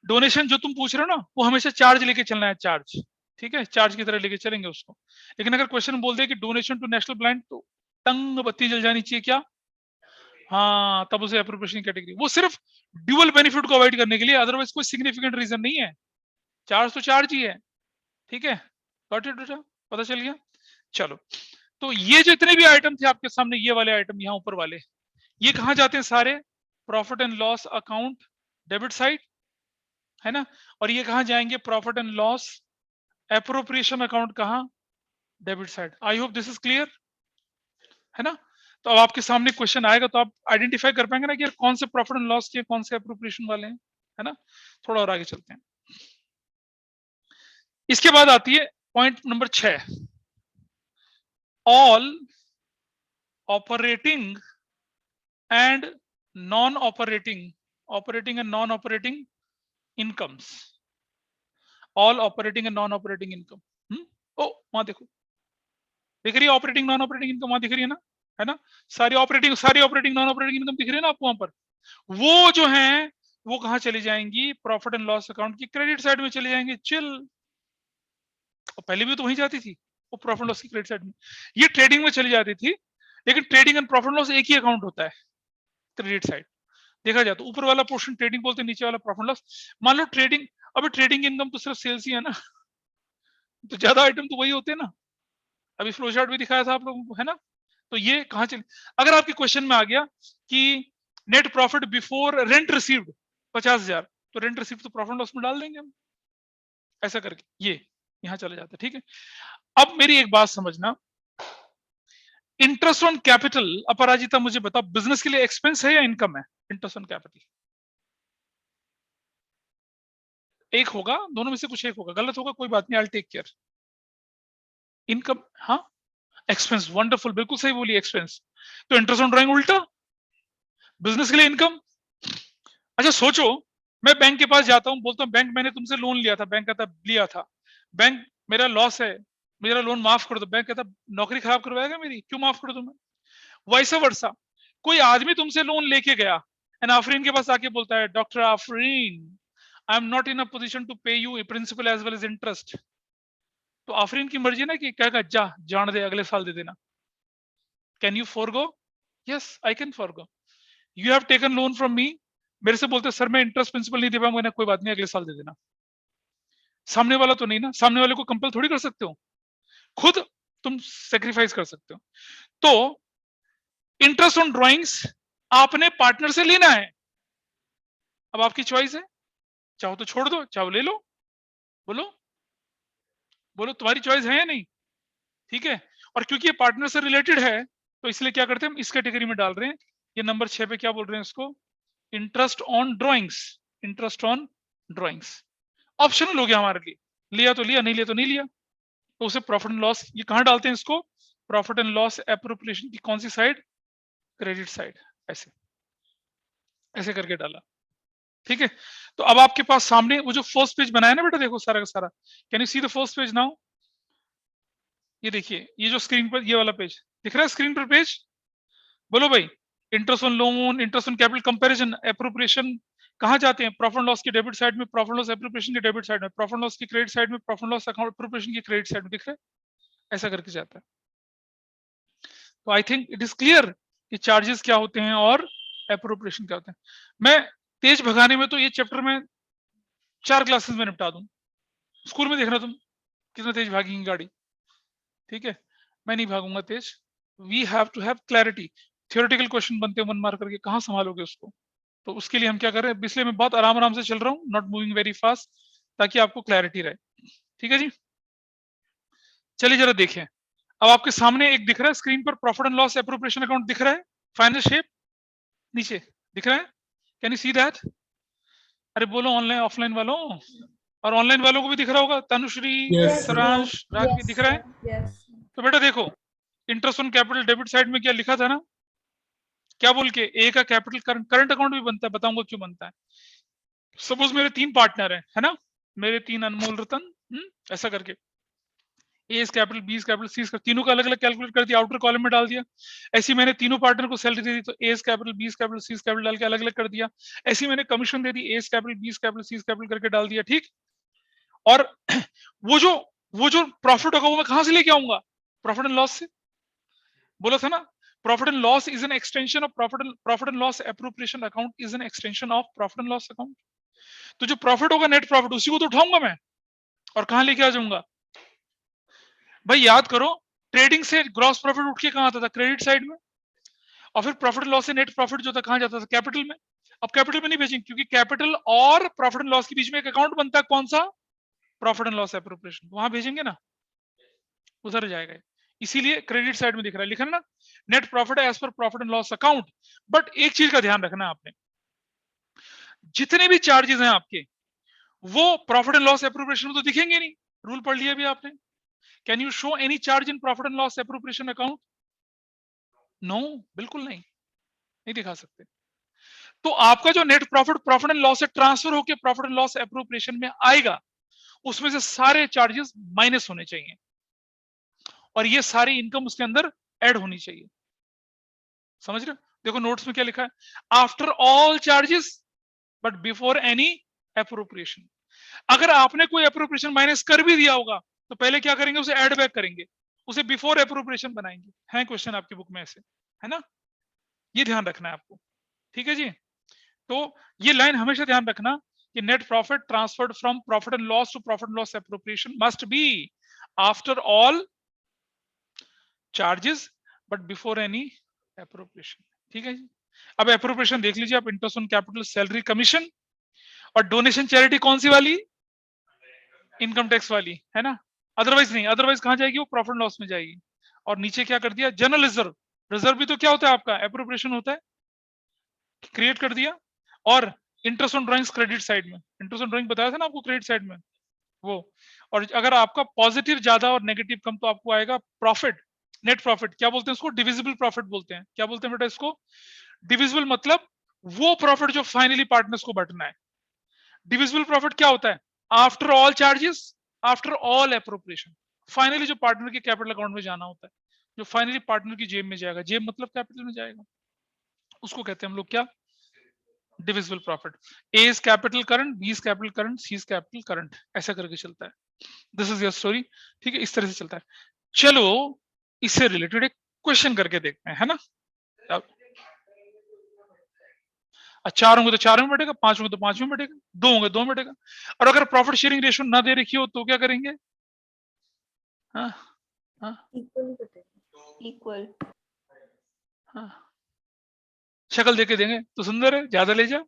डोनेशन जो तुम पूछ रहे हो ना, वो हमेशा चार्ज लेके चलना है, चार्ज, ठीक है, चार्ज की तरह लेके चलेंगे उसको। लेकिन अगर क्वेश्चन बोल दे कि डोनेशन टू नेशनल ब्लाइंड, तो टंग बत्ती जल जानी चाहिए क्या, हाँ, तब उसे एप्रोप्रिएशन कैटेगरी, वो सिर्फ ड्यूअल बेनिफिट को अवॉइड करने के लिए, अदरवाइज कोई सिग्निफिकेंट रीजन नहीं है, चार्ज तो चार्ज ही है, ठीक है, गॉट इट बेटा, पता चल गया। चलो, तो ये जो इतने भी आइटम थे आपके सामने, ये वाले आइटम यहाँ ऊपर वाले, ये कहाँ जाते हैं सारे, profit and loss account debit side, है ना। और ये कहाँ जाएंगे, profit and loss appropriation account कहाँ, debit side. I hope this is clear, है ना। तो अब आपके सामने क्वेश्चन आएगा तो आप आइडेंटिफाई कर पाएंगे ना कि यार कौन से प्रॉफिट एंड लॉस के कौन से एप्रोप्रिएशन वाले हैं, है ना। थोड़ा और आगे चलते हैं। इसके बाद आती है point number 6, all operating and non operating, operating and non operating incomes, all operating and non operating income. ओ वहां देखो, दिख रही है ऑपरेटिंग नॉन ऑपरेटिंग इनकम, वहां दिख रही है ना, सारी ऑपरेटिंग नॉन ऑपरेटिंग इनकम दिख रही है ना आपको वहां पर। वो जो है वो कहां चली जाएंगी, प्रॉफिट एंड लॉस अकाउंट की क्रेडिट साइड में चली जाएंगी, चिल। पहले भी तो वहीं जाती थी, वो प्रॉफिट लॉस की क्रेडिट साइड में, ये ट्रेडिंग में चली जाती थी। लेकिन ट्रेडिंग एंड प्रॉफिट लॉस एक ही अकाउंट होता है, क्रेडिट साइड देखा जाए तो ऊपर वाला पोर्शन ट्रेडिंग बोलते हैं, नीचे वाला प्रॉफिट लॉस। मान लो ट्रेडिंग, अभी ट्रेडिंग इनकम तो सिर्फ सेल्स ही है ना, तो ज्यादा आइटम तो वही होते हैं ना, अभी फ्लो चार्ट भी दिखाया था आप लोगों को, है ना। तो ये कहां चले, अगर आपके क्वेश्चन में आ गया कि net profit before rent received 50,000, तो रेंट रिसीव्ड तो प्रॉफिट लॉस में डाल देंगे हम, ऐसा करके ये यहां चला जाता है, ठीक है। अब मेरी एक बात समझना, इंटरेस्ट ऑन कैपिटल, अपराजिता मुझे बताओ, बिजनेस के लिए एक्सपेंस है या इनकम है, इंटरेस्ट ऑन कैपिटल। एक होगा, दोनों में से कुछ एक होगा, गलत होगा कोई बात नहीं, आई टेक केयर। इनकम, हाँ, एक्सपेंस, वंडरफुल, बिल्कुल सही बोली, एक्सपेंस। तो इंटरेस्ट ऑन ड्राइंग उल्टा, बिजनेस के लिए इनकम। अच्छा सोचो, मैं बैंक के पास जाता हूं, बोलता हूं बैंक मैंने तुमसे लोन लिया था, बैंक कहता लिया था, बैंक मेरा लॉस है, मेरा लोन माफ कर दो, बैंक कहता नौकरी खराब करवाएगा मेरी, क्यों माफ कर दूं मैं। वैसा वर्षा, कोई आदमी तुमसे लोन लेके गया एंड आफरीन के पास आके बोलता है, doctor Afreen, I am not in a position to pay you principal as well as interest. तो आफरीन की मर्जी ना कि क्या जा जान दे, अगले साल दे देना। Can you forgo, yes I can forgo. You have taken loan from me, मेरे से बोलते सर मैं इंटरेस्ट प्रिंसिपल नहीं दे पाऊंगा ना, कोई बात नहीं अगले साल दे देना। सामने वाला तो नहीं ना, सामने वाले को कंपल थोड़ी कर सकते हो, खुद तुम सेक्रीफाइस कर सकते हो। तो इंटरेस्ट ऑन ड्राइंग्स आपने पार्टनर से लेना है, अब आपकी चॉइस है, चाहो तो छोड़ दो, चाहो ले लो, बोलो बोलो तुम्हारी चॉइस है या नहीं, ठीक है। और क्योंकि ये पार्टनर से रिलेटेड है तो इसलिए क्या करते हैं, हम इस कैटेगरी में डाल रहे हैं। ये नंबर 6 पे क्या बोल रहे हैं इसको, interest on drawings, interest on drawings. Optional हो गया हमारे लिए, लिया तो लिया, नहीं लिया तो नहीं लिया। तो उसे प्रॉफिट एंड लॉस, ये कहां डालते हैं इसको, प्रॉफिट एंड लॉस एप्रोप्रिएशन की कौन सी साइड, क्रेडिट साइड। ऐसे ऐसे करके डाला, ठीक है। तो अब आपके पास सामने वो जो फर्स्ट पेज बनाया ना बेटा, देखो सारा का सारा, can you see the first page now. ये देखिए, ये जो स्क्रीन पर ये वाला पेज दिख रहा है, स्क्रीन पर पेज, बोलो भाई। Interest on loan, interest on capital comparison, appropriation कहां जाते हैं, प्रॉफिट लॉस की डेबिट साइड में, प्रॉफिट लॉस एप्रोप्रिएशन की डेबिट साइड में, प्रॉफिट लॉस की क्रेडिट साइड में, प्रॉफिट लॉस अकाउंट एप्रोप्रिएशन की क्रेडिट साइड में, दिख रहा है, ऐसा करके जाता है। तो I think it is clear कि चार्जेस क्या होते हैं और एप्रोप्रिएशन क्या होते हैं। मैं तेज भगाने में तो ये चैप्टर में 4 क्लासेस में निपटा दूं। स्कूल में देखना तुम कितना तेज भागेंगी गाड़ी, ठीक है, मैं नहीं भागूंगा तेज। We have to have clarity. Theoretical question बनते हैं 1 मार्क करके, कहां संभालोगे उसको। तो उसके लिए हम क्या कर रहे हैं, इसलिए मैं बहुत आराम आराम से चल रहा हूँ, नॉट मूविंग वेरी फास्ट, ताकि आपको क्लैरिटी रहे, ठीक है जी। चलिए जरा देखें, अब आपके सामने एक दिख रहा है स्क्रीन पर, profit and loss appropriation account दिख रहा है, फाइनल शेप नीचे दिख रहा है, कैन यू सी दैट। अरे बोलो ऑनलाइन ऑफलाइन वालों, और ऑनलाइन वालों को भी दिख रहा होगा, तनुश्री, Yes, sir. सरांश, राग दिख रहा है। Yes. तो बेटा देखो, interest on capital debit side में क्या लिखा था ना, क्या बोल के, ए का कैपिटल करंट अकाउंट भी बनता है, बताऊंगा क्यों बनता है। सपोज मेरे 3 पार्टनर है ना, मेरे 3 अनमोल रतन, ऐसा करके, A is capital, B is capital, C is, तीनों का अलग अलग कैलकुलेट कर दिया, आउटर कॉलम में डाल दिया। ऐसी मैंने तीनों पार्टनर को सैलरी दे दी, तो A is capital, B is capital, C is capital डाल के अलग अलग कर दिया। ऐसी मैंने कमीशन दे दी, A is capital, B is capital, C is capital करके डाल दिया, ठीक। और वो जो प्रॉफिट होगा वो मैं कहां से लेके आऊंगा, प्रॉफिट एंड लॉस से। बोला था ना, profit and loss is an extension of profit and loss appropriation account is an extension of profit and loss account. तो जो प्रॉफिट होगा नेट प्रॉफिट, उसी को तो उठाऊंगा मैं, और कहां लेके आ जाऊंगा भाई, याद करो, ट्रेडिंग से ग्रॉस प्रॉफिट उठ के कहां आता था, क्रेडिट साइड में, और फिर प्रॉफिट एंड लॉस से नेट प्रॉफिट जो था कहां जाता था, कैपिटल में। अब कैपिटल में नहीं भेजेंगे, क्योंकि कैपिटल और प्रॉफिट एंड लॉस के बीच में एक अकाउंट बनता है, कौन सा, प्रॉफिट एंड लॉस एप्रोप्रिएशन, वहां भेजेंगे ना, उधर जाएगा। इसीलिए क्रेडिट साइड में दिख रहा है, लिखा है ना, net profit as per profit and loss account. But एक चीज का ध्यान रखना है आपने, जितने भी चार्जेस हैं आपके, वो प्रॉफिट एंड लॉस एप्रोप्रिएशन में तो दिखेंगे नहीं, रूल पढ़ लिया भी आपने। Can you show any charge in profit and loss appropriation account, no, बिल्कुल नहीं, नहीं दिखा सकते। तो आपका जो नेट प्रॉफिट एंड लॉस से ट्रांसफर होकर प्रॉफिट एंड लॉस एप्रोप्रिएशन में आएगा, उसमें से सारे चार्जेस माइनस होने चाहिए, और ये सारी इनकम उसके अंदर ऐड होनी चाहिए। समझ रहे हो, देखो नोट्स में क्या लिखा है, after all charges but before any appropriation. अगर आपने कोई एप्रोप्रिएशन माइनस कर भी दिया होगा, तो पहले क्या करेंगे, उसे ऐड बैक करेंगे, उसे बिफोर एप्रोप्रिएशन बनाएंगे। है क्वेश्चन आपकी बुक में ऐसे, है ना, ये ध्यान रखना है आपको, ठीक है जी। तो ये लाइन हमेशा ध्यान रखना कि net profit transferred from profit and loss to profit and loss appropriation must be after all charges but before any appropriation, ठीक है जी। अब एप्रोप्रिएशन देख लीजिए आप, interest on capital, salary, commission, और डोनेशन चैरिटी कौन सी वाली, इनकम टैक्स वाली, है ना। अदरवाइज नहीं, अदरवाइज कहां जाएगी, वो प्रॉफिट एंड लॉस में जाएगी। और नीचे क्या कर दिया, जनरल रिजर्व, रिजर्व भी तो क्या होता है आपका, एप्रोप्रिएशन होता है, क्रिएट कर दिया। और interest on drawings credit side में, इंटरेस्ट ऑन ड्राइंग बताया था ना आपको क्रेडिट साइड में वो। और अगर आपका पॉजिटिव ज्यादा और नेगेटिव कम, तो आपको आएगा प्रॉफिट, नेट प्रॉफिट, क्या बोलते हैं उसको, डिविजिबल प्रॉफिट बोलते हैं। क्या बोलते हैं बेटा इसको, डिविजिबल, मतलब वो प्रॉफिट जो फाइनली पार्टनर्स को बंटना है। डिविजिबल प्रॉफिट क्या होता है, after all charges, after all appropriation, finally जो पार्टनर के कैपिटल अकाउंट में जाना होता है, जो फाइनली पार्टनर की जेब में जाएगा, जेब मतलब कैपिटल में जाएगा, उसको कहते हैं हम लोग क्या, divisible profit. A is capital current, B is capital current, C is capital current, ऐसा करके चलता है। दिस इज योर स्टोरी, ठीक है, इस तरह से चलता है। चलो इससे रिलेटेड एक क्वेश्चन करके देखते हैं, है ना। चार होंगे तो चार में बैठेगा, 5 होंगे तो 5 में बैठेगा, 2 होंगे 2 में बैठेगा। और अगर प्रॉफिट शेयरिंग रेशियो ना दे रखी हो तो क्या करेंगे, हाँ हाँ Equal. हाँ, शक्ल देके देंगे तो सुंदर है, ज्यादा ले जाओ,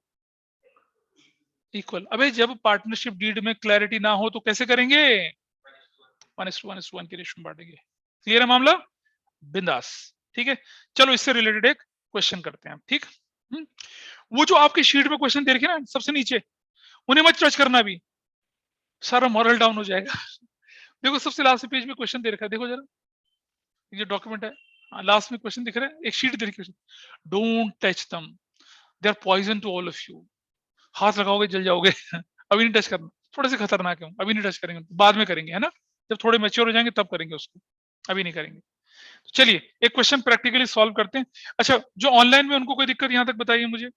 इक्वल। अबे जब पार्टनरशिप डीड में क्लैरिटी ना हो तो कैसे करेंगे, 1:1 की रेशियो में बांटेंगे। क्लियर है मामला, बिंदास। ठीक है, चलो इससे रिलेटेड एक क्वेश्चन करते हैं हम। ठीक, वो जो आपकी शीट में क्वेश्चन दे रखे ना सबसे नीचे, उन्हें मत टच करना भी, सारा मॉरल डाउन हो जाएगा। देखो सबसे लास्ट पेज में क्वेश्चन दे रखा है, देखो जरा, ये डॉक्यूमेंट है, लास्ट में क्वेश्चन दिख रहा है, एक शीट दे रखी है, don't touch them, they are poison to all of you. हाथ लगाओगे जल जाओगे। अभी नहीं टच करना, थोड़े से खतरनाक है, अभी नहीं टच करेंगे, बाद में करेंगे, है ना, जब थोड़े मैच्योर हो जाएंगे तब करेंगे उसको, अभी नहीं करेंगे। तो चलिए एक क्वेश्चन प्रैक्टिकली सॉल्व करते हैं। अच्छा, जो ऑनलाइन में उनको कोई दिक्कत यहाँ तक बताइए मुझे।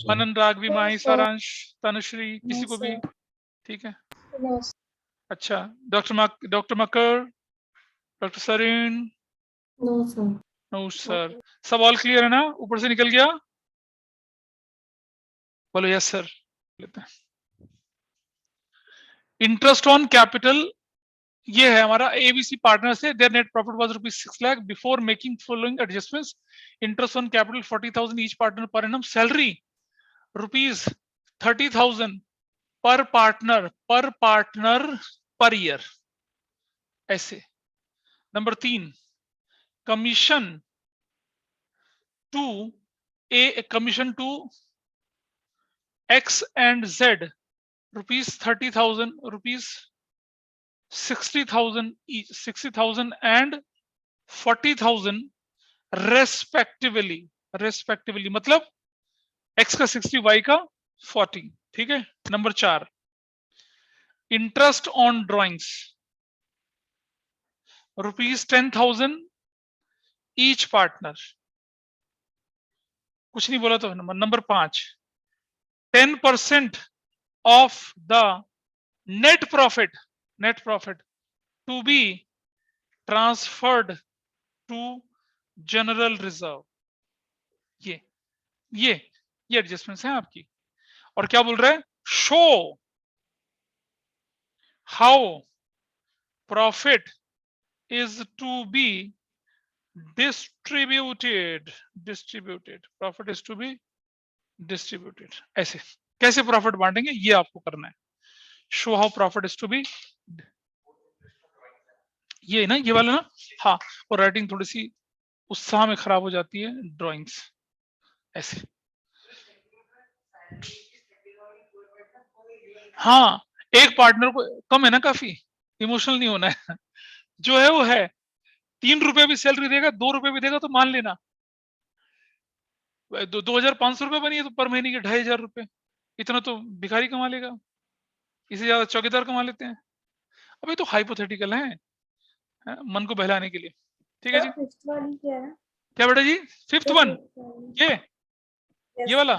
मनन, राघवी, माही, सारांश, तनुश्री, किसी को भी? ठीक है, अच्छा, doctor Makar, doctor Sareen? No sir. सब ऑल क्लियर है ना, ऊपर से निकल गया? बोलो यस सर। लेते हैं इंटरेस्ट ऑन कैपिटल, ये है हमारा एबीसी पार्टनर से, their net profit was ₹6 lakh before making following adjustments, interest on capital 40,000 each partner per annum, salary ₹30,000 per partner per year, ऐसे। Number 3, commission to X and Z, ₹30,000, ₹60,000 each, 60,000 and 40,000 respectively, मतलब X का 60, Y का 40। ठीक है। Number 4, interest on drawings ₹10,000 each partner, कुछ नहीं बोला तो। Number 5, 10% of the net profit to be transferred to general reserve। ये एडजस्टमेंट्स हैं आपकी। और क्या बोल रहा है, show how profit is to be distributed, profit is to be distributed. ऐसे कैसे प्रॉफिट बांटेंगे ये आपको करना है। Show how profit is to be, ये ना, ये वाला ना, हाँ। और राइटिंग थोड़ी सी उत्साह में खराब हो जाती है, ड्राइंग्स ऐसे। हाँ, एक पार्टनर को कम है ना, काफी इमोशनल नहीं होना है। जो है वो है, 3 रुपए भी सैलरी देगा, 2 रुपए भी देगा तो मान लेना। 2,500 रुपए बनी है तो पर महीने के 2,500 रुपए, इतना तो भिखारी कमा लेगा, इससे ज्यादा चौकीदार कमा लेते हैं। अभी तो हाइपोथेटिकल है, मन को बहलाने के लिए। ठीक है जी। क्या बेटा जी, 5th वन, ये वाला।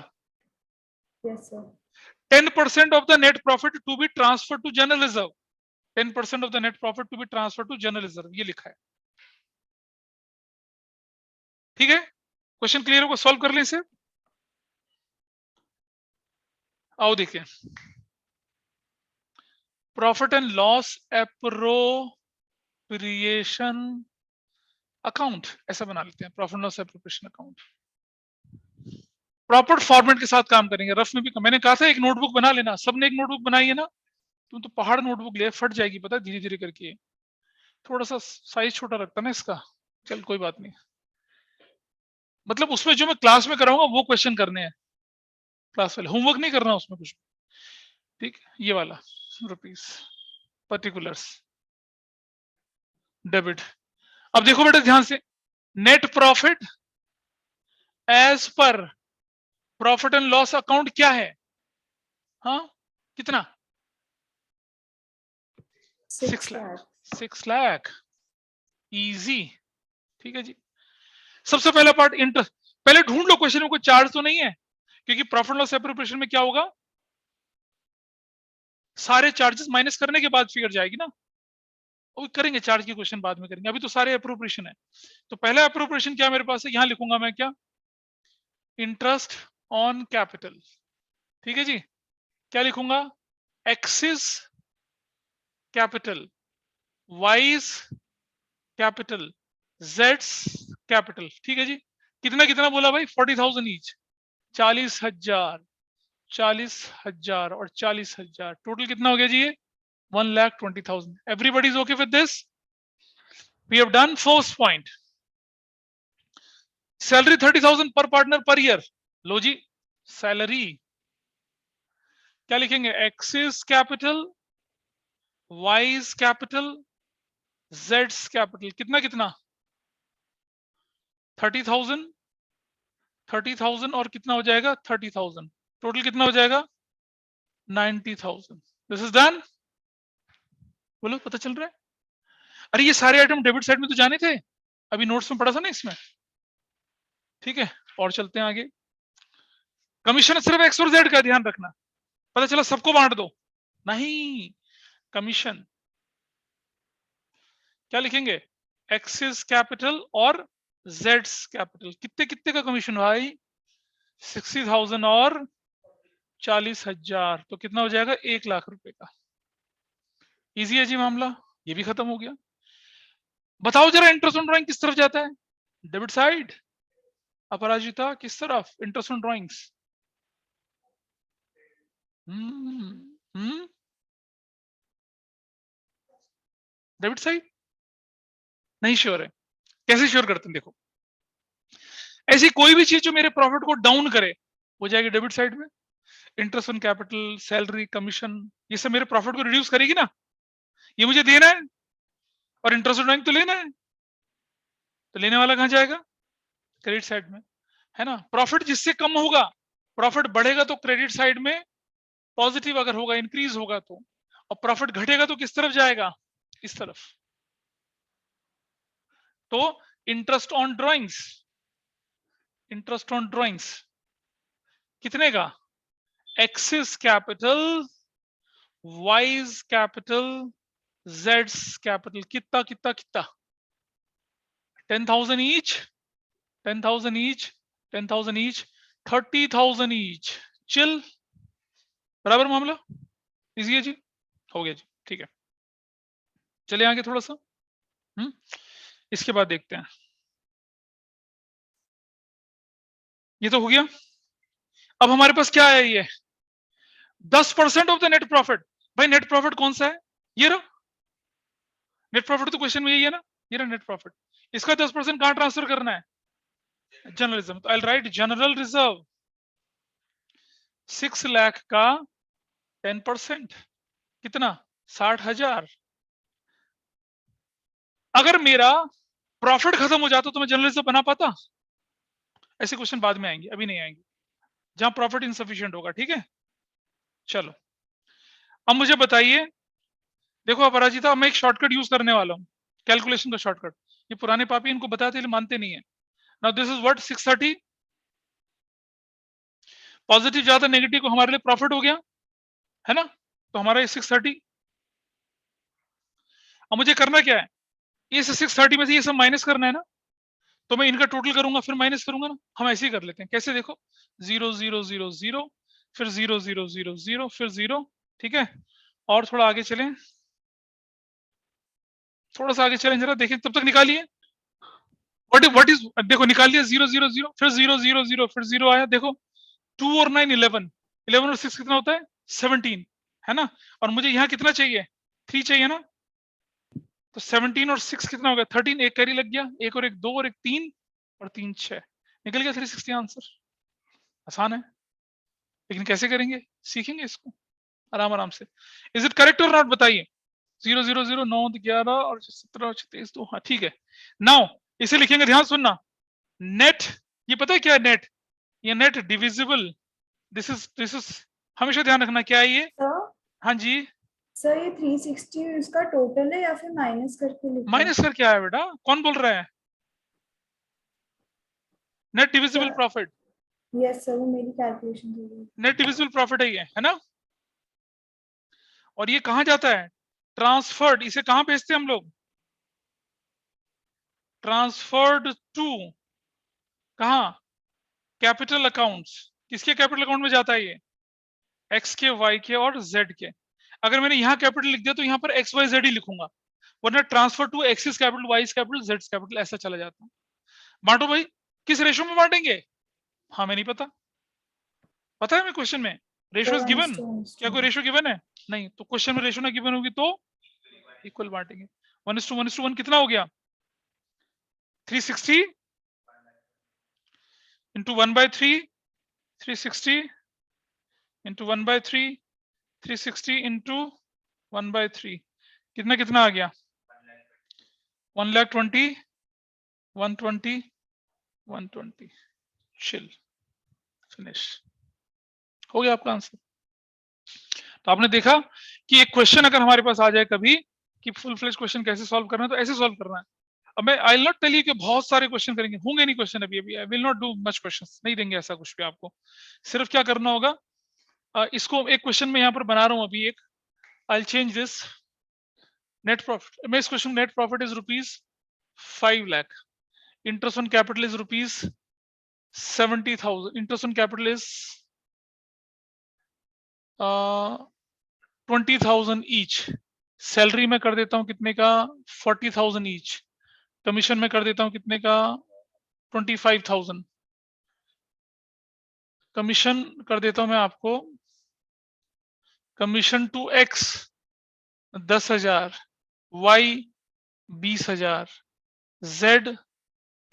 10% of the net profit to be transferred to general reserve, 10% of the net profit to be transferred to general reserve, ये लिखा है। ठीक है, क्वेश्चन क्लियर होगा, सॉल्व कर लें इसे। आओ देखिए, profit and loss appropriation account ऐसा बना लेते हैं, profit loss appropriation account. Proper format के साथ काम करेंगे, रफ में भी। मैंने कहा था एक नोटबुक बना लेना, सबने एक नोटबुक बनाई है ना, तुम तो पहाड़ नोटबुक ले, फट जाएगी पता है, धीरे धीरे करके। थोड़ा सा साइज छोटा रखता ना इसका, चल कोई बात नहीं। मतलब उसमें जो मैं क्लास में कराऊंगा वो क्वेश्चन करने हैं, क्लास वाले, होमवर्क नहीं करना उसमें कुछ। ठीक, ये वाला रुपीस पर्टिकुलर्स डेबिट। अब देखो बेटा ध्यान से, net profit as per profit and loss account क्या है? हाँ, कितना? 6 लाख, इजी। ठीक है जी। सबसे पहला पार्ट इंटरेस्ट, पहले ढूंढ लो क्वेश्चन में कोई चार्ज तो नहीं है, क्योंकि प्रॉफिट लॉस एप्रोप्रिएशन में क्या होगा, सारे चार्जेस माइनस करने के बाद फिगर जाएगी ना। वो करेंगे, चार्ज की क्वेश्चन बाद में करेंगे, अभी तो सारे एप्रोप्रिएशन है। तो पहला एप्रोप्रिएशन क्या मेरे पास है, यहां लिखूंगा मैं, क्या, इंटरेस्ट ऑन कैपिटल। ठीक है जी, क्या लिखूंगा, axis capital, wise capital, Jades capital. ठीक है जी। कितना कितना बोला भाई, 40,000 ईच, 40,000, 40,000 और 40,000, टोटल कितना हो गया जी ये, 1,20,000। Everybody is okay with this? We have done first point. Salary 30,000 per partner per year. Low ji, salary क्या लिखेंगे? X is capital, Y is capital, Z capital. कितना कितना? 30,000, 30,000 और कितना हो जाएगा? 30,000. टोटल कितना हो जाएगा? 90,000. This is done. बोलो, पता चल रहा है? अरे ये सारे आइटम डेबिट साइड में तो जाने थे, अभी नोट्स में पढ़ा था ना इसमें, ठीक है। और चलते हैं आगे। कमीशन सिर्फ एक्स और जेड का ध्यान रखना, पता चला सबको बांट दो, नहीं। कमीशन क्या लिखेंगे? एक्सिस कैपिटल और जेड्स कैपिटल। कितने कितने का कमीशन भाई? 60,000 और 40,000, तो कितना हो जाएगा? 1 लाख रुपए का। इजी है जी मामला, ये भी खत्म हो गया। बताओ जरा इंटरेस्ट ऑन ड्राइंग किस तरफ जाता है? Debit side. अपराजिता किस तरफ? Interest on drawings. Debit side नहीं श्योर है। कैसे श्योर करते हैं? देखो, ऐसी कोई भी चीज जो मेरे प्रॉफिट को डाउन करे वो जाएगी डेबिट साइड में। Interest on capital, salary, commission, ये सब मेरे प्रॉफिट को रिड्यूस करेगी ना, ये मुझे देना है और इंटरेस्ट ऑन ड्राइंग तो लेना है, तो लेने वाला कहां जाएगा? क्रेडिट साइड में, है ना। प्रॉफिट जिससे कम होगा, प्रॉफिट बढ़ेगा तो क्रेडिट साइड में पॉजिटिव अगर होगा, इंक्रीज होगा तो, और प्रॉफिट घटेगा तो किस तरफ जाएगा? इस तरफ। तो interest on drawings, interest on drawings कितने का? Axis capital, wise capital, Jades capital. कितना कितना कितना? 10,000 each, 10,000 each, 10,000 each, 30,000 each. Chill, बराबर मामला? इजी है जी, हो गया जी, ठीक है। चलिए आगे थोड़ा सा। इसके बाद देखते हैं, ये तो हो गया। अब हमारे पास क्या है? ये 10% ऑफ द नेट प्रॉफिट। भाई नेट प्रॉफिट कौन सा है? ये रहा नेट प्रॉफिट, तो क्वेश्चन में यही है ना, ये रहा नेट प्रॉफिट। इसका 10% कहां ट्रांसफर करना है? General reserve. तो I will write general reserve 6 lakh का 10% कितना? 60,000। अगर मेरा प्रॉफिट खत्म हो जाता तो मैं जनरल रिजर्व बना पाता? ऐसे क्वेश्चन बाद में आएंगे, अभी नहीं आएंगे, जहां प्रॉफिट इनसफिशिएंट होगा, ठीक है। चलो अब मुझे बताइए, देखो अपराजिता, मैं एक शॉर्टकट यूज करने वाला हूं, कैलकुलेशन का शॉर्टकट। ये पुराने पापी इनको बताते हैं, मानते नहीं है। Now this is what? 630। Positive ज्यादा, नेगेटिव को हमारे लिए प्रॉफिट हो गया, है ना। तो हमारा ये 630। अब मुझे करना क्या है? इस 630 में से ये सब माइनस करना है ना, तो मैं इनका टोटल करूंगा फिर माइनस करूंगा ना। हम ऐसे ही कर लेते हैं। कैसे? देखो, 0 0 0 0, फिर 0 0 0 0, फिर 0, ठीक है। और थोड़ा आगे चलें, थोड़ा सा आगे चलें जरा, देखें, तब तक निकालिए। व्हाट इज देखो, निकाल लिया 0 0 0, फिर 0 0 0, फिर 0 आया। देखो 2 और 9 11, 11 और 6 कितना होता है? 17, है ना। और मुझे यहाँ कितना चाहिए? 3 चाहिए ना। तो 17 और 6 कितना हो गया? 13। एक कैरी लग गया, एक और एक 2 और एक 3 और 3 6, निकल गया 360 आंसर। आसान है, लेकिन कैसे करेंगे? सीखेंगे इसको आराम आराम से। इज इट करेक्ट और नॉट? बताइए। 0 0 0 9 11 और 17 23 2, हाँ ठीक है। नाउ इसे लिखेंगे, ध्यान सुनना। नेट, ये पता है क्या है नेट? ये नेट डिविजिबल, दिस इज हमेशा ध्यान रखना क्या है ये। सर हाँ जी, सर ये 360 इसका टोटल है या फिर माइनस करके लिखा है? माइनस कर क्या है बेटा? कौन बोल रहा है? Net divisible sir, profit, yes sir, वो मेरी कैलकुलेशन थी। नेट डिविजिबल प्रॉफिट है ना। और ये कहां जाता है? ट्रांसफर्ड। इसे कहां भेजते हैं हम लोग? ट्रांसफर्ड टू कहां? Capital accounts. किसके कैपिटल अकाउंट में जाता है ये? एक्स के, वाई के और जेड के। अगर मैंने यहाँ कैपिटल लिख दिया तो यहाँ पर एक्स वाई जेड ही लिखूंगा, वरना transfer to X's capital, Y's capital, Z capital, ऐसा चला जाता है। बांटो भाई, किस रेशो में बांटेंगे? हाँ मैं नहीं पता, पता है मैं क्वेश्चन में रेशो इज गिवन। क्या कोई रेशो गिवन है? नहीं। तो क्वेश्चन में रेशो ना गिवन होगी तो इक्वल बांटेंगे। 1:1:1 कितना हो गया? 360 into 1/3, 360 into 1/3, 360 into 1/3, कितना कितना आ गया? 1,20,000, 120, 120, chill, finish, हो गया आपका आंसर। तो आपने देखा कि एक क्वेश्चन अगर हमारे पास आ जाए कभी कि फुल फ्लेज क्वेश्चन कैसे सॉल्व करना है, तो ऐसे सॉल्व करना है। अब मैं I will not tell you कि बहुत सारे क्वेश्चन करेंगे, होंगे नहीं क्वेश्चन अभी I will not do much questions, नहीं देंगे ऐसा कुछ भी आपको। सिर्फ क्या करना होगा, इसको एक क्वेश्चन में यहाँ पर बना रहा हूँ अभी एक, I will change this net profit. मैं इस question net profit is ₹5 lakh, interest on capital is ₹70,000, interest on capital is 20,000 each, salary में कर देता हूं कितने का 40,000 ईच, कमीशन में कर देता हूं कितने का 25,000, कमीशन कर देता हूं मैं आपको, commission to X 10,000, Y 20,000, Z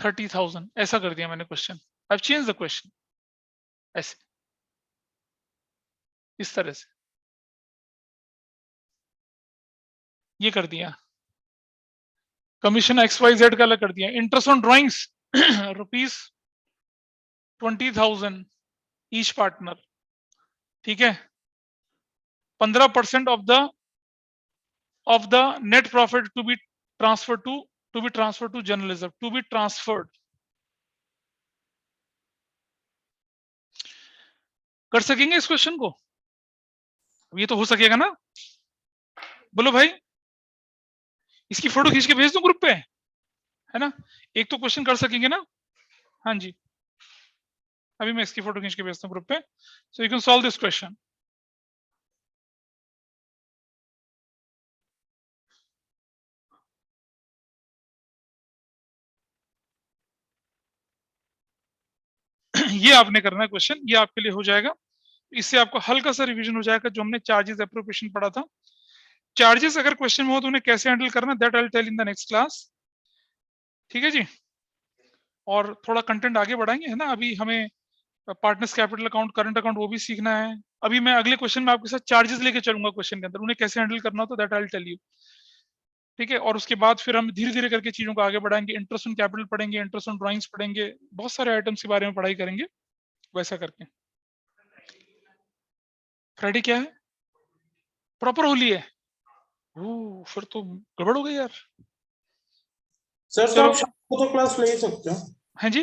30,000, ऐसा कर दिया मैंने question. I change the question ऐसे, इस तरह से ये कर दिया, कमीशन XYZ का अलग कर दिया, interest on drawings ₹20,000 each partner, ठीक है, 15% of the net profit to be transferred to general reserve, to be transferred, कर सकेंगे इस क्वेश्चन को? ये तो हो सकेगा ना, बोलो भाई, इसकी फोटो खींच के भेज दूं ग्रुप पे, है ना? एक तो क्वेश्चन कर सकेंगे ना? हाँ जी, अभी मैं इसकी फोटो खींच के भेजता हूं ग्रुप पे, so you can solve this question. ये आपने करना है क्वेश्चन, ये आपके लिए हो जाएगा, इससे आपको हल्का सा रिवीजन हो जाएगा जो हमने चार्जेस एप्रोप्रिएशन पढ़ा था। चार्जेस अगर क्वेश्चन में हो तो उन्हें कैसे हैंडल करना, that I will tell in the next class, ठीक है जी। और थोड़ा कंटेंट आगे बढ़ाएंगे, है ना, अभी हमें partners capital account, current account, वो भी सीखना है। अभी मैं अगले क्वेश्चन में आपके साथ चार्जेस लेके चलूंगा क्वेश्चन के अंदर, उन्हें कैसे हैंडल करना हो तो that I will tell you, ठीक है। और उसके बाद फिर हम धीरे धीरे करके चीजों को आगे बढ़ाएंगे, इंटरेस्ट ऑन कैपिटल पढ़ेंगे, इंटरेस्ट ऑन ड्राइंग्स पढ़ेंगे, बहुत सारे आइटम्स के बारे में पढ़ाई करेंगे वैसा करके। फ्राइडे क्या है, प्रॉपर होली है, ओह फिर तो गड़बड़ हो गई यार। सर तो चलो, आप शाम को तो क्लास ले ही सकते हो। हाँ जी,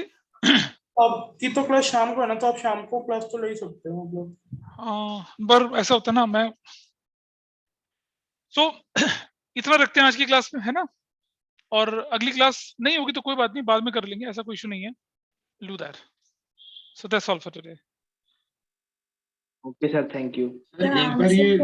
आपकी तो क्लास शाम को है ना, तो आप शाम को क्लास तो ले ही सकते हो मतलब। पर ऐसा होता है ना, मैं तो इतना रखते हैं आज की क्लास में, है ना, और अगली क्लास नहीं होगी तो कोई बात नहीं, बाद में कर लेंगे, ऐसा कोई इशू नहीं है, do that. So that's all for today. Okay sir, thank you. Yeah,